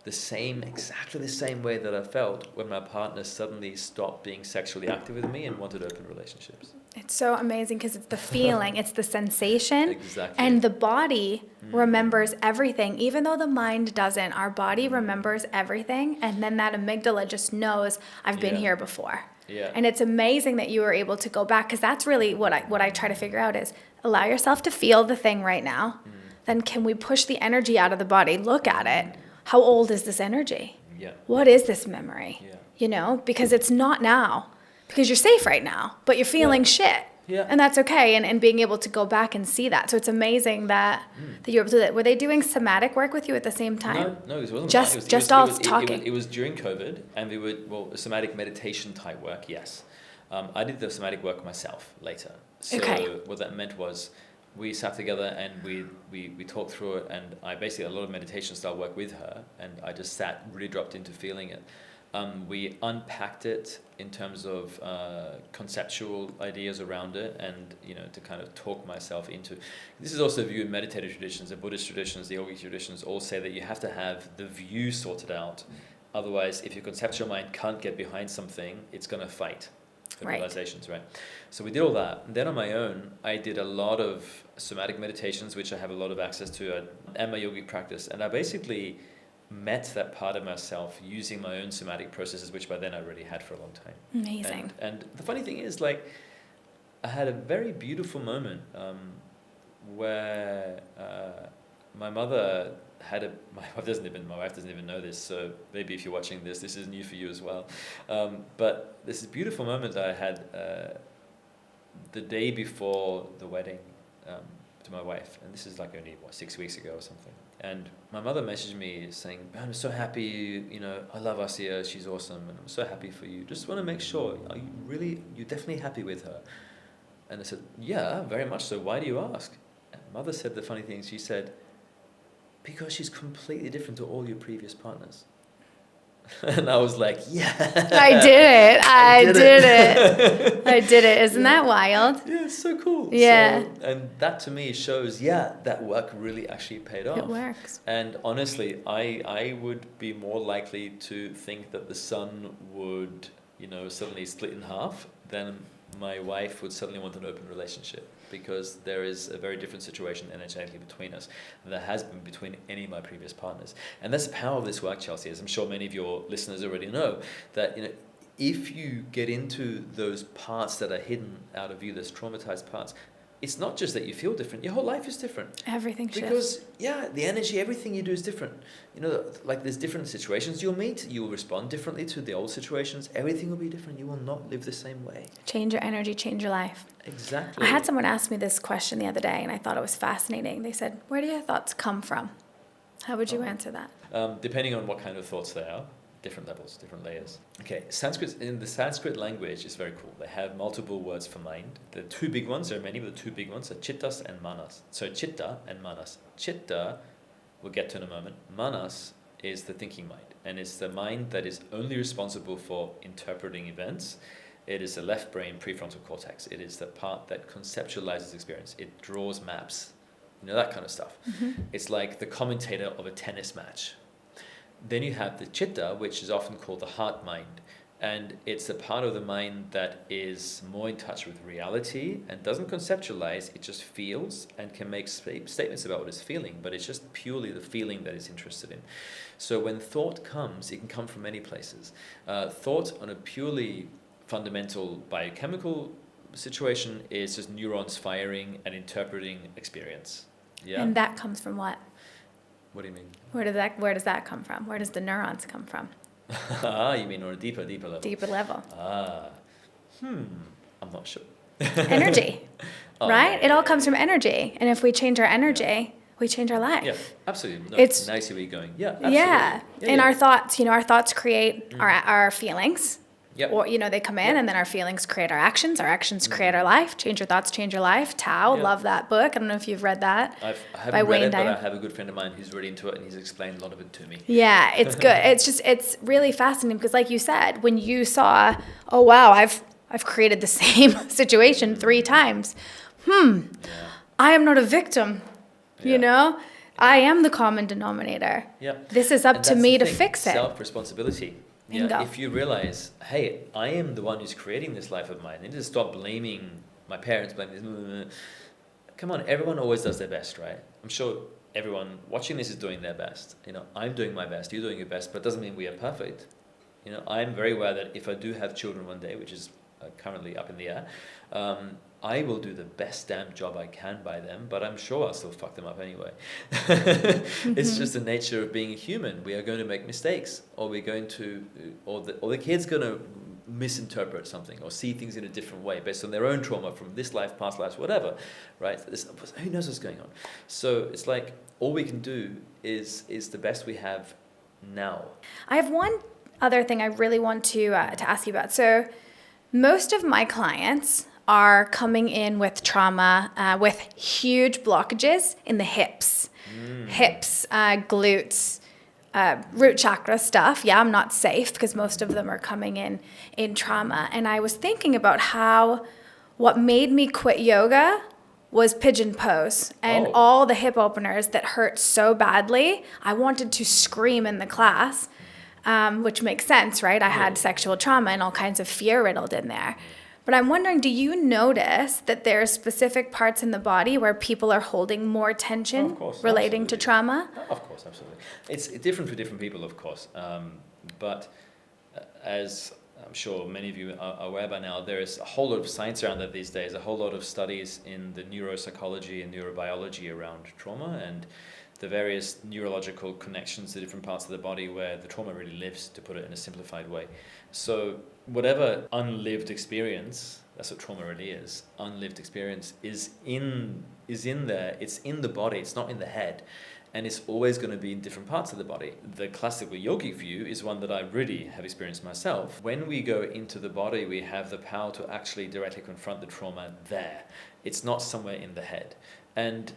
exactly the same way that I felt when my partner suddenly stopped being sexually active with me and wanted open relationships. It's so amazing because it's the feeling, it's the sensation. Exactly. And the body remembers everything. Even though the mind doesn't, our body remembers everything. And then that amygdala just knows, I've been here before. Yeah. And it's amazing that you were able to go back, because that's really what I try to figure out is allow yourself to feel the thing right now. Then can we push the energy out of the body? Look at it. How old is this energy? Yeah. What is this memory? Yeah. Because it's not now. Because you're safe right now, but you're feeling shit. Yeah. And that's okay. And being able to go back and see that. So it's amazing that you were able to do that. Were they doing somatic work with you at the same time? No, it wasn't. Just talking. It was during COVID, and we would, somatic meditation type work, yes. I did the somatic work myself later. So what that meant was, we sat together and we talked through it, and I basically a lot of meditation style work with her, and I just sat, really dropped into feeling it. We unpacked it in terms of conceptual ideas around it, and to kind of talk myself into. This is also a view in meditative traditions, the Buddhist traditions, the Yogic traditions all say that you have to have the view sorted out. Otherwise, if your conceptual mind can't get behind something, it's going to fight for realizations, right? So we did all that. And then on my own, I did a lot of somatic meditations, which I have a lot of access to, and my yogic practice. And I basically met that part of myself using my own somatic processes, which by then I already had for a long time. Amazing. And the funny thing is, like, I had a very beautiful moment where my mother had my wife doesn't even know this, so maybe if you're watching this is new for you as well. But this is a beautiful moment that I had the day before the wedding to my wife, and this is like only 6 weeks ago or something. And my mother messaged me saying, "I'm so happy, I love Asia, she's awesome, and I'm so happy for you. Just want to make sure, you're definitely happy with her?" And I said, "Yeah, very much so. Why do you ask?" And mother said the funny thing, she said, "Because she's completely different to all your previous partners." And I was like, yeah. I did it. I did it. Isn't that wild? Yeah, it's so cool. Yeah. And that to me shows, that work really actually paid off. It works. And honestly, I would be more likely to think that the sun would, suddenly split in half than my wife would suddenly want an open relationship, because there is a very different situation energetically between us than there has been between any of my previous partners. And that's the power of this work, Chelsea, as I'm sure many of your listeners already know, that if you get into those parts that are hidden out of you, those traumatized parts, it's not just that you feel different, your whole life is different. Everything shifts. Because, the energy, everything you do is different. Like there's different situations you'll meet, you'll respond differently to the old situations, everything will be different, you will not live the same way. Change your energy, change your life. Exactly. I had someone ask me this question the other day, and I thought it was fascinating. They said, "Where do your thoughts come from?" How would you answer that? Depending on what kind of thoughts they are. Different levels, different layers. Okay, in the Sanskrit language is very cool. They have multiple words for mind. The two big ones, there are many, but the two big ones are chittas and manas. So chitta and manas. Chitta, we'll get to in a moment. Manas is the thinking mind, and it's the mind that is only responsible for interpreting events. It is the left brain prefrontal cortex. It is the part that conceptualizes experience. It draws maps, that kind of stuff. Mm-hmm. It's like the commentator of a tennis match. Then you have the chitta, which is often called the heart mind, And it's a part of the mind that is more in touch with reality and doesn't conceptualize, it just feels and can make statements about what it's feeling, but it's just purely the feeling that it's interested in. So when thought comes, it can come from many places. Thought on a purely fundamental biochemical situation is just neurons firing and interpreting experience. Yeah. And that comes from what? What do you mean? Where does that come from? Where does the neurons come from? You mean on a deeper level? Deeper level. I'm not sure. Energy, right? It all comes from energy. And if we change our energy, we change our life. Yeah, absolutely. No, It's nice where you're going. Yeah, absolutely. Yeah. And our thoughts, our thoughts create our feelings. Yep. Or, they come in and then our feelings create our actions create our life. Change your thoughts, change your life. Tao, love that book. I don't know if you've read that. I haven't read it, but I have a good friend of mine who's really into it and he's explained a lot of it to me. Yeah, it's good. It's really fascinating because like you said, when you saw, oh wow, I've created the same situation 3 times. I am not a victim, I am the common denominator. Yeah. This is up to me to fix it. Self-responsibility. Yeah, if you realize, hey, I am the one who's creating this life of mine. I need to stop blaming my parents, blaming this. Come on, everyone always does their best, right? I'm sure everyone watching this is doing their best. I'm doing my best, you're doing your best, but it doesn't mean we are perfect. I'm very aware that if I do have children one day, which is currently up in the air, I will do the best damn job I can by them, but I'm sure I'll still fuck them up anyway. It's just the nature of being a human. We are going to make mistakes, or the kid's going to misinterpret something or see things in a different way based on their own trauma from this life, past lives, whatever, right? Who knows what's going on? So it's like all we can do is the best we have now. I have one other thing I really want to ask you about. So most of my clients are coming in with trauma, with huge blockages in the hips, glutes, root chakra stuff. Yeah, I'm not safe because most of them are coming in trauma. And I was thinking about what made me quit yoga was pigeon pose and all the hip openers that hurt so badly. I wanted to scream in the class, which makes sense, right? I had sexual trauma and all kinds of fear riddled in there. But I'm wondering, do you notice that there are specific parts in the body where people are holding more tension relating to trauma? Of course, absolutely. It's different for different people, of course. But as I'm sure many of you are aware by now, there is a whole lot of science around that these days, a whole lot of studies in the neuropsychology and neurobiology around trauma and the various neurological connections to different parts of the body where the trauma really lives, to put it in a simplified way. So whatever unlived experience, that's what trauma really is, unlived experience is in there, it's in the body, it's not in the head. And it's always going to be in different parts of the body. The classical yogic view is one that I really have experienced myself. When we go into the body, we have the power to actually directly confront the trauma there. It's not somewhere in the head. And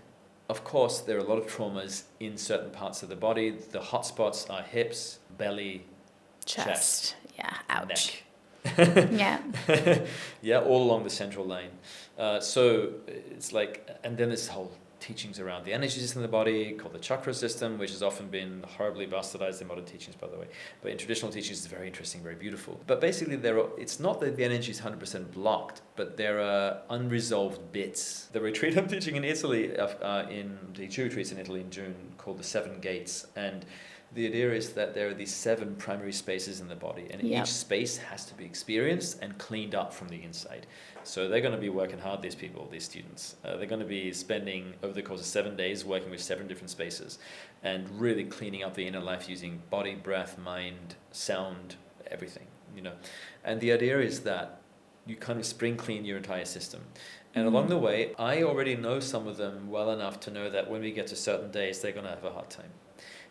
of course, there are a lot of traumas in certain parts of the body. The hot spots are hips, belly, chest. Yeah, ouch. Neck. Yeah. Yeah, all along the central lane. So it's like, and then this whole teachings around the energy system in the body called the chakra system, which has often been horribly bastardized in modern teachings, by the way. But in traditional teachings, it's very interesting, very beautiful. But basically, it's not that the energy is 100% blocked, but there are unresolved bits. The retreat I'm teaching in Italy, in the 2 retreats in Italy in June, called the 7 Gates, and the idea is that there are these 7 primary spaces in the body, and each space has to be experienced and cleaned up from the inside. So they're going to be working hard, these people, these students. They're going to be spending, over the course of 7 days, working with 7 different spaces and really cleaning up the inner life using body, breath, mind, sound, everything, And the idea is that you kind of spring clean your entire system. And along the way, I already know some of them well enough to know that when we get to certain days, they're going to have a hard time.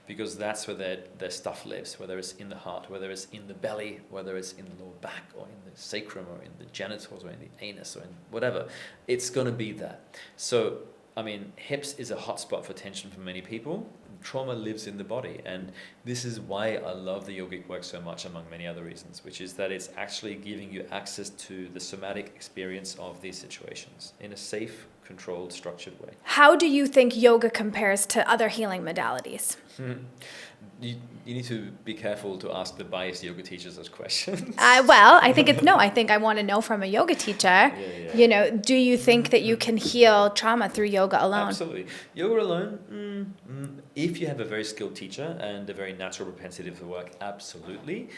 Because that's where their stuff lives, whether it's in the heart, whether it's in the belly, whether it's in the lower back, or in the sacrum, or in the genitals, or in the anus, or in whatever. It's going to be there. So, hips is a hotspot for tension for many people. trauma lives in the body, and this is why I love the yogic work so much, among many other reasons, which is that it's actually giving you access to the somatic experience of these situations in a safe, controlled, structured way. How do you think yoga compares to other healing modalities? You need to be careful to ask the biased yoga teachers those questions. Well, I think I want to know from a yoga teacher, do you think that you can heal trauma through yoga alone? Absolutely. Yoga alone, if you have a very skilled teacher and a very natural propensity for work, absolutely.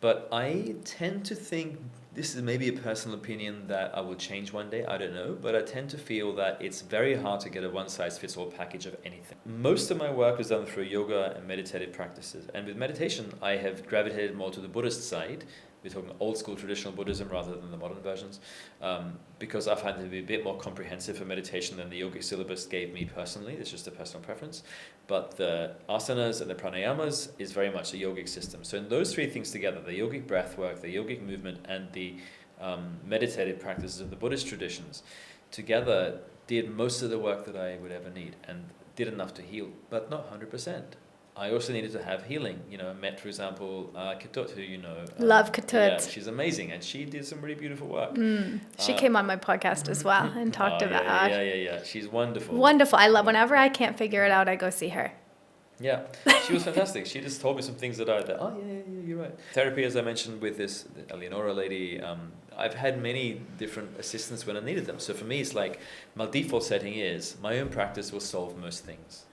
But I tend to think, this is maybe a personal opinion that I will change one day, I don't know, but I tend to feel that it's very hard to get a one-size-fits-all package of anything. Most of my work was done through yoga and meditative practices. And with meditation, I have gravitated more to the Buddhist side. We're talking old school traditional Buddhism rather than the modern versions, because I find it to be a bit more comprehensive for meditation than the yogic syllabus gave me personally. It's just a personal preference. But the asanas and the pranayamas is very much a yogic system. So in those three things together, the yogic breath work, the yogic movement, and the meditative practices of the Buddhist traditions, together did most of the work that I would ever need and did enough to heal, but not 100%. I also needed to have healing. I met, for example, Ketut, who you know. Love Ketut. Yeah, she's amazing, and she did some really beautiful work. She came on my podcast as well and talked about. Yeah. She's wonderful. Wonderful. I love. Whenever I can't figure it out, I go see her. Yeah, she was fantastic. She just told me some things that you're right. Therapy, as I mentioned with this Eleonora lady, I've had many different assistants when I needed them. So for me, it's like my default setting is my own practice will solve most things.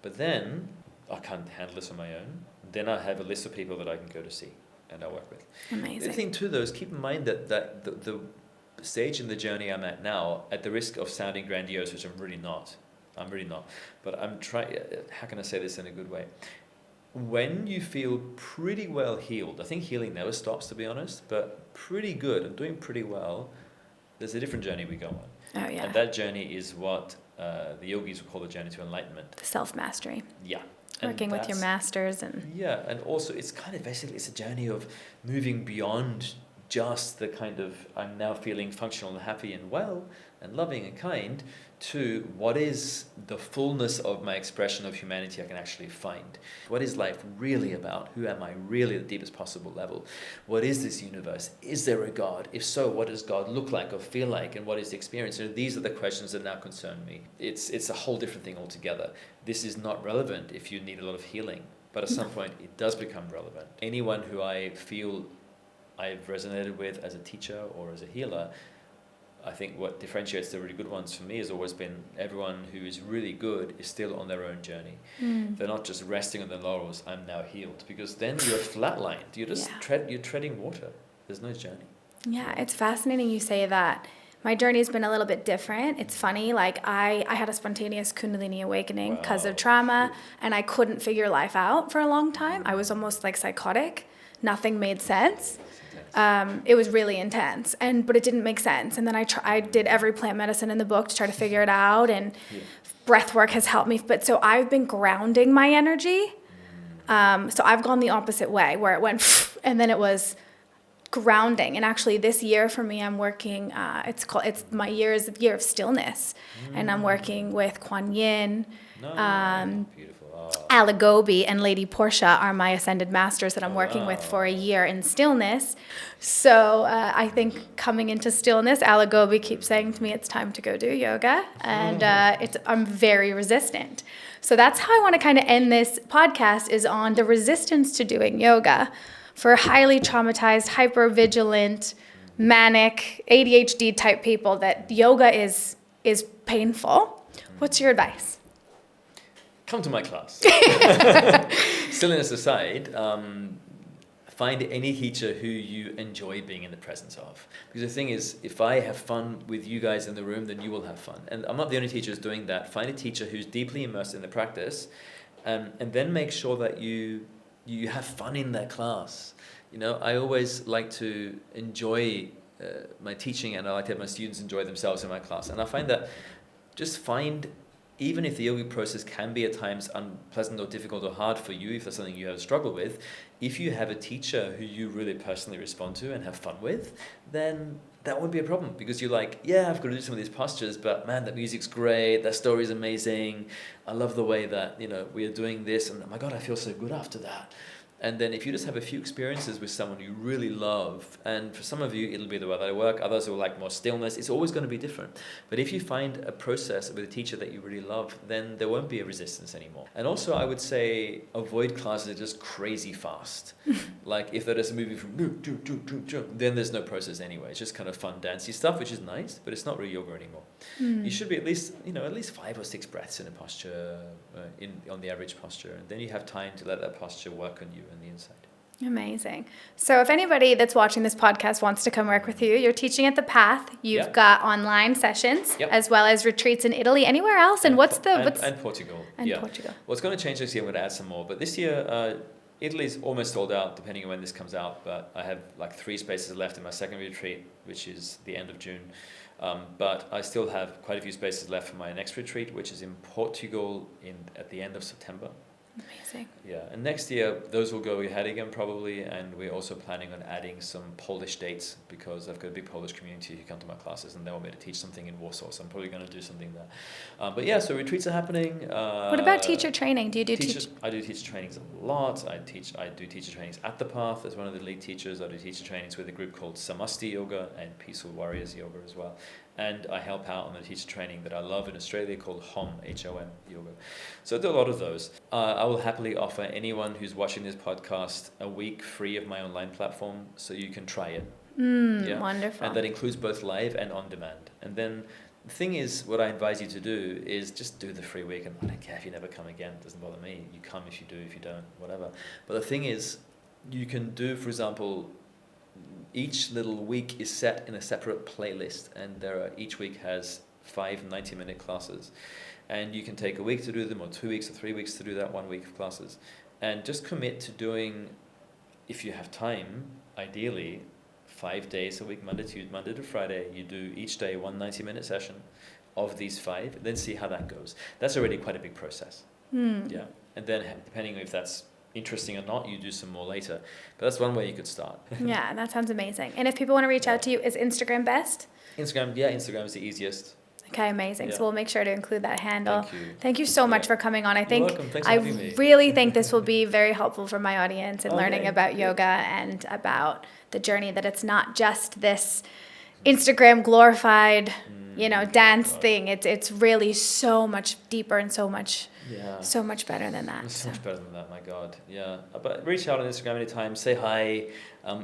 But then I can't handle this on my own. Then I have a list of people that I can go to see and I work with. Amazing. The thing too, though, is keep in mind that the stage in the journey I'm at now, at the risk of sounding grandiose, which I'm really not, but I'm trying, how can I say this in a good way? When you feel pretty well healed, I think healing never stops, to be honest, but pretty good and doing pretty well, there's a different journey we go on. Oh, yeah. And that journey is what the yogis would call the journey to enlightenment. Self-mastery. Yeah. Working with your masters. And also it's kind of basically, it's a journey of moving beyond just the kind of, I'm now feeling functional and happy and well and loving and kind, to what is the fullness of my expression of humanity I can actually find. What is life really about? Who am I really at the deepest possible level? What is this universe? Is there a God? If so, what does God look like or feel like? And what is the experience? These are the questions that now concern me. It's a whole different thing altogether. This is not relevant if you need a lot of healing, but at some point it does become relevant. Anyone who I feel I've resonated with as a teacher or as a healer, I think what differentiates the really good ones for me has always been everyone who is really good is still on their own journey. They're not just resting on their laurels, I'm now healed, because then you're flatlined. You're just you're treading water. There's no journey. Yeah, it's fascinating you say that. My journey's been a little bit different. It's funny, like I had a spontaneous Kundalini awakening because of trauma, and I couldn't figure life out for a long time. I was almost like psychotic. Nothing made sense. It was really intense, but it didn't make sense. And then I did every plant medicine in the book to try to figure it out, and breath work has helped me. But so I've been grounding my energy. So I've gone the opposite way, where it went and then it was grounding. And actually this year for me, I'm working, it's my year of stillness. And I'm working with Kuan Yin, Beautiful. Alagobi and Lady Portia are my ascended masters that I'm working with for a year in stillness. So I think coming into stillness, Alagobi keeps saying to me, it's time to go do yoga. And I'm very resistant. So that's how I want to kind of end this podcast, is on the resistance to doing yoga for highly traumatized, hyper-vigilant, manic, ADHD type people, that yoga is painful. What's your advice? Come to my class. Silliness aside, find any teacher who you enjoy being in the presence of. Because the thing is, if I have fun with you guys in the room, then you will have fun. And I'm not the only teacher who's doing that. Find a teacher who's deeply immersed in the practice, and then make sure that you have fun in their class. I always like to enjoy my teaching, and I like to have my students enjoy themselves in my class. And I find that just find even if the yogic process can be at times unpleasant or difficult or hard for you, if that's something you have struggled with, if you have a teacher who you really personally respond to and have fun with, then that won't be a problem, because you're like, yeah, I've got to do some of these postures, but man, that music's great, that story's amazing, I love the way that, we are doing this, and oh my God, I feel so good after that. And then if you just have a few experiences with someone you really love, and for some of you, it'll be the way they work, others will like more stillness, it's always going to be different. But if you find a process with a teacher that you really love, then there won't be a resistance anymore. And also, I would say, avoid classes that are just crazy fast. Like if they're just moving from then there's no process anyway. It's just kind of fun, dancey stuff, which is nice, but it's not really yoga anymore. You should be at least 5 or 6 breaths in a posture, on the average posture, and then you have time to let that posture work on you on the inside. Amazing. So if anybody that's watching this podcast wants to come work with you, you're teaching at the Path. You've got online sessions as well as retreats in Italy. Anywhere else? And and Portugal. Portugal. Well, it's going to change this year. I'm going to add some more. But this year, Italy's almost sold out, depending on when this comes out. But I have like 3 spaces left in my second retreat, which is the end of June. But I still have quite a few spaces left for my next retreat, which is in Portugal at the end of September. Amazing. Yeah, and next year those will go ahead again probably, and we're also planning on adding some Polish dates, because I've got a big Polish community who come to my classes and they want me to teach something in Warsaw, so I'm probably going to do something there. But yeah, so retreats are happening. What about teacher training? Do you do teacher? I do teacher trainings a lot. I do teacher trainings at the Path as one of the lead teachers. I do teacher trainings with a group called Samasti Yoga and Peaceful Warriors Yoga as well. And I help out on the teacher training that I love in Australia called HOM, H-O-M, yoga. So I do a lot of those. I will happily offer anyone who's watching this podcast a week free of my online platform, so you can try it. Wonderful. And that includes both live and on demand. And then the thing is, what I advise you to do is just do the free week. And I don't care if you never come again. It doesn't bother me. You come if you do, if you don't, whatever. But the thing is, you can do, for example, each little week is set in a separate playlist, and each week has 5 90-minute classes, and you can take a week to do them, or 2 weeks or 3 weeks to do that 1 week of classes, and just commit to doing, if you have time, ideally 5 days a week, Monday to Friday. You do each day 1 90-minute session of these 5, then see how that goes. That's already quite a big process. Yeah, and then depending on if that's interesting or not, you do some more later, but that's one way you could start. Yeah, that sounds amazing. And if people want to reach out to you, is Instagram best? Instagram is the easiest. Okay, amazing. Yeah. So we'll make sure to include that handle. Thank you. Thank you so much for coming on. You're welcome. Thanks for having me. really think this will be very helpful for my audience in learning about yoga and about the journey, that it's not just this Instagram glorified dance thing. It's really so much deeper and so much better than that. So much better than that, my God. Yeah. But reach out on Instagram anytime. Say hi.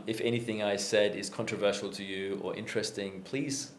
If anything I said is controversial to you or interesting, please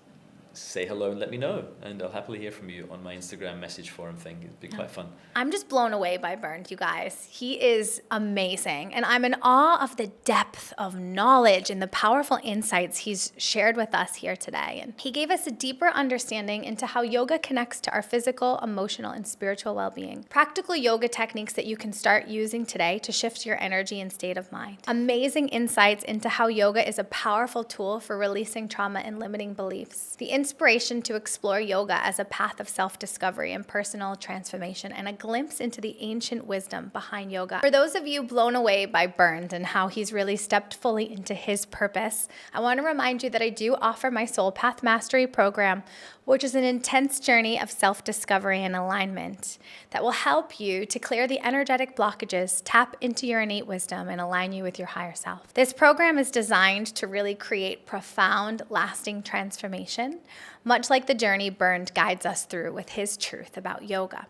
say hello and let me know, and I'll happily hear from you on my Instagram message forum thing. It'd be quite fun. I'm just blown away by Bernd, you guys. He is amazing, and I'm in awe of the depth of knowledge and the powerful insights he's shared with us here today. And he gave us a deeper understanding into how yoga connects to our physical, emotional, and spiritual well-being. Practical yoga techniques that you can start using today to shift your energy and state of mind. Amazing insights into how yoga is a powerful tool for releasing trauma and limiting beliefs. The inspiration to explore yoga as a path of self-discovery and personal transformation, and a glimpse into the ancient wisdom behind yoga. For those of you blown away by Bernd and how he's really stepped fully into his purpose, I want to remind you that I do offer my Soul Path Mastery program, which is an intense journey of self-discovery and alignment that will help you to clear the energetic blockages, tap into your innate wisdom, and align you with your higher self. This program is designed to really create profound, lasting transformation, much like the journey Bernd guides us through with his truth about yoga.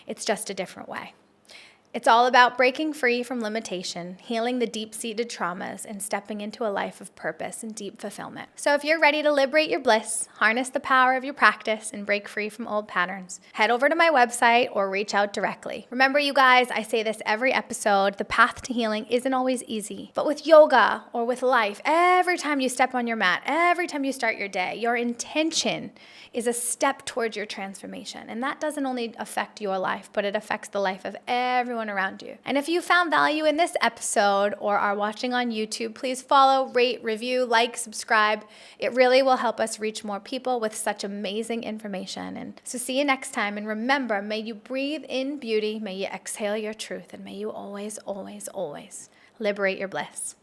It's just a different way. It's all about breaking free from limitation, healing the deep-seated traumas, and stepping into a life of purpose and deep fulfillment. So if you're ready to liberate your bliss, harness the power of your practice, and break free from old patterns, head over to my website or reach out directly. Remember, you guys, I say this every episode, the path to healing isn't always easy. But with yoga or with life, every time you step on your mat, every time you start your day, your intention is a step towards your transformation. And that doesn't only affect your life, but it affects the life of everyone everyone around you. And if you found value in this episode or are watching on YouTube, please follow, rate, review, like, subscribe. It really will help us reach more people with such amazing information. And so see you next time. And remember, may you breathe in beauty, may you exhale your truth, and may you always, always, always liberate your bliss.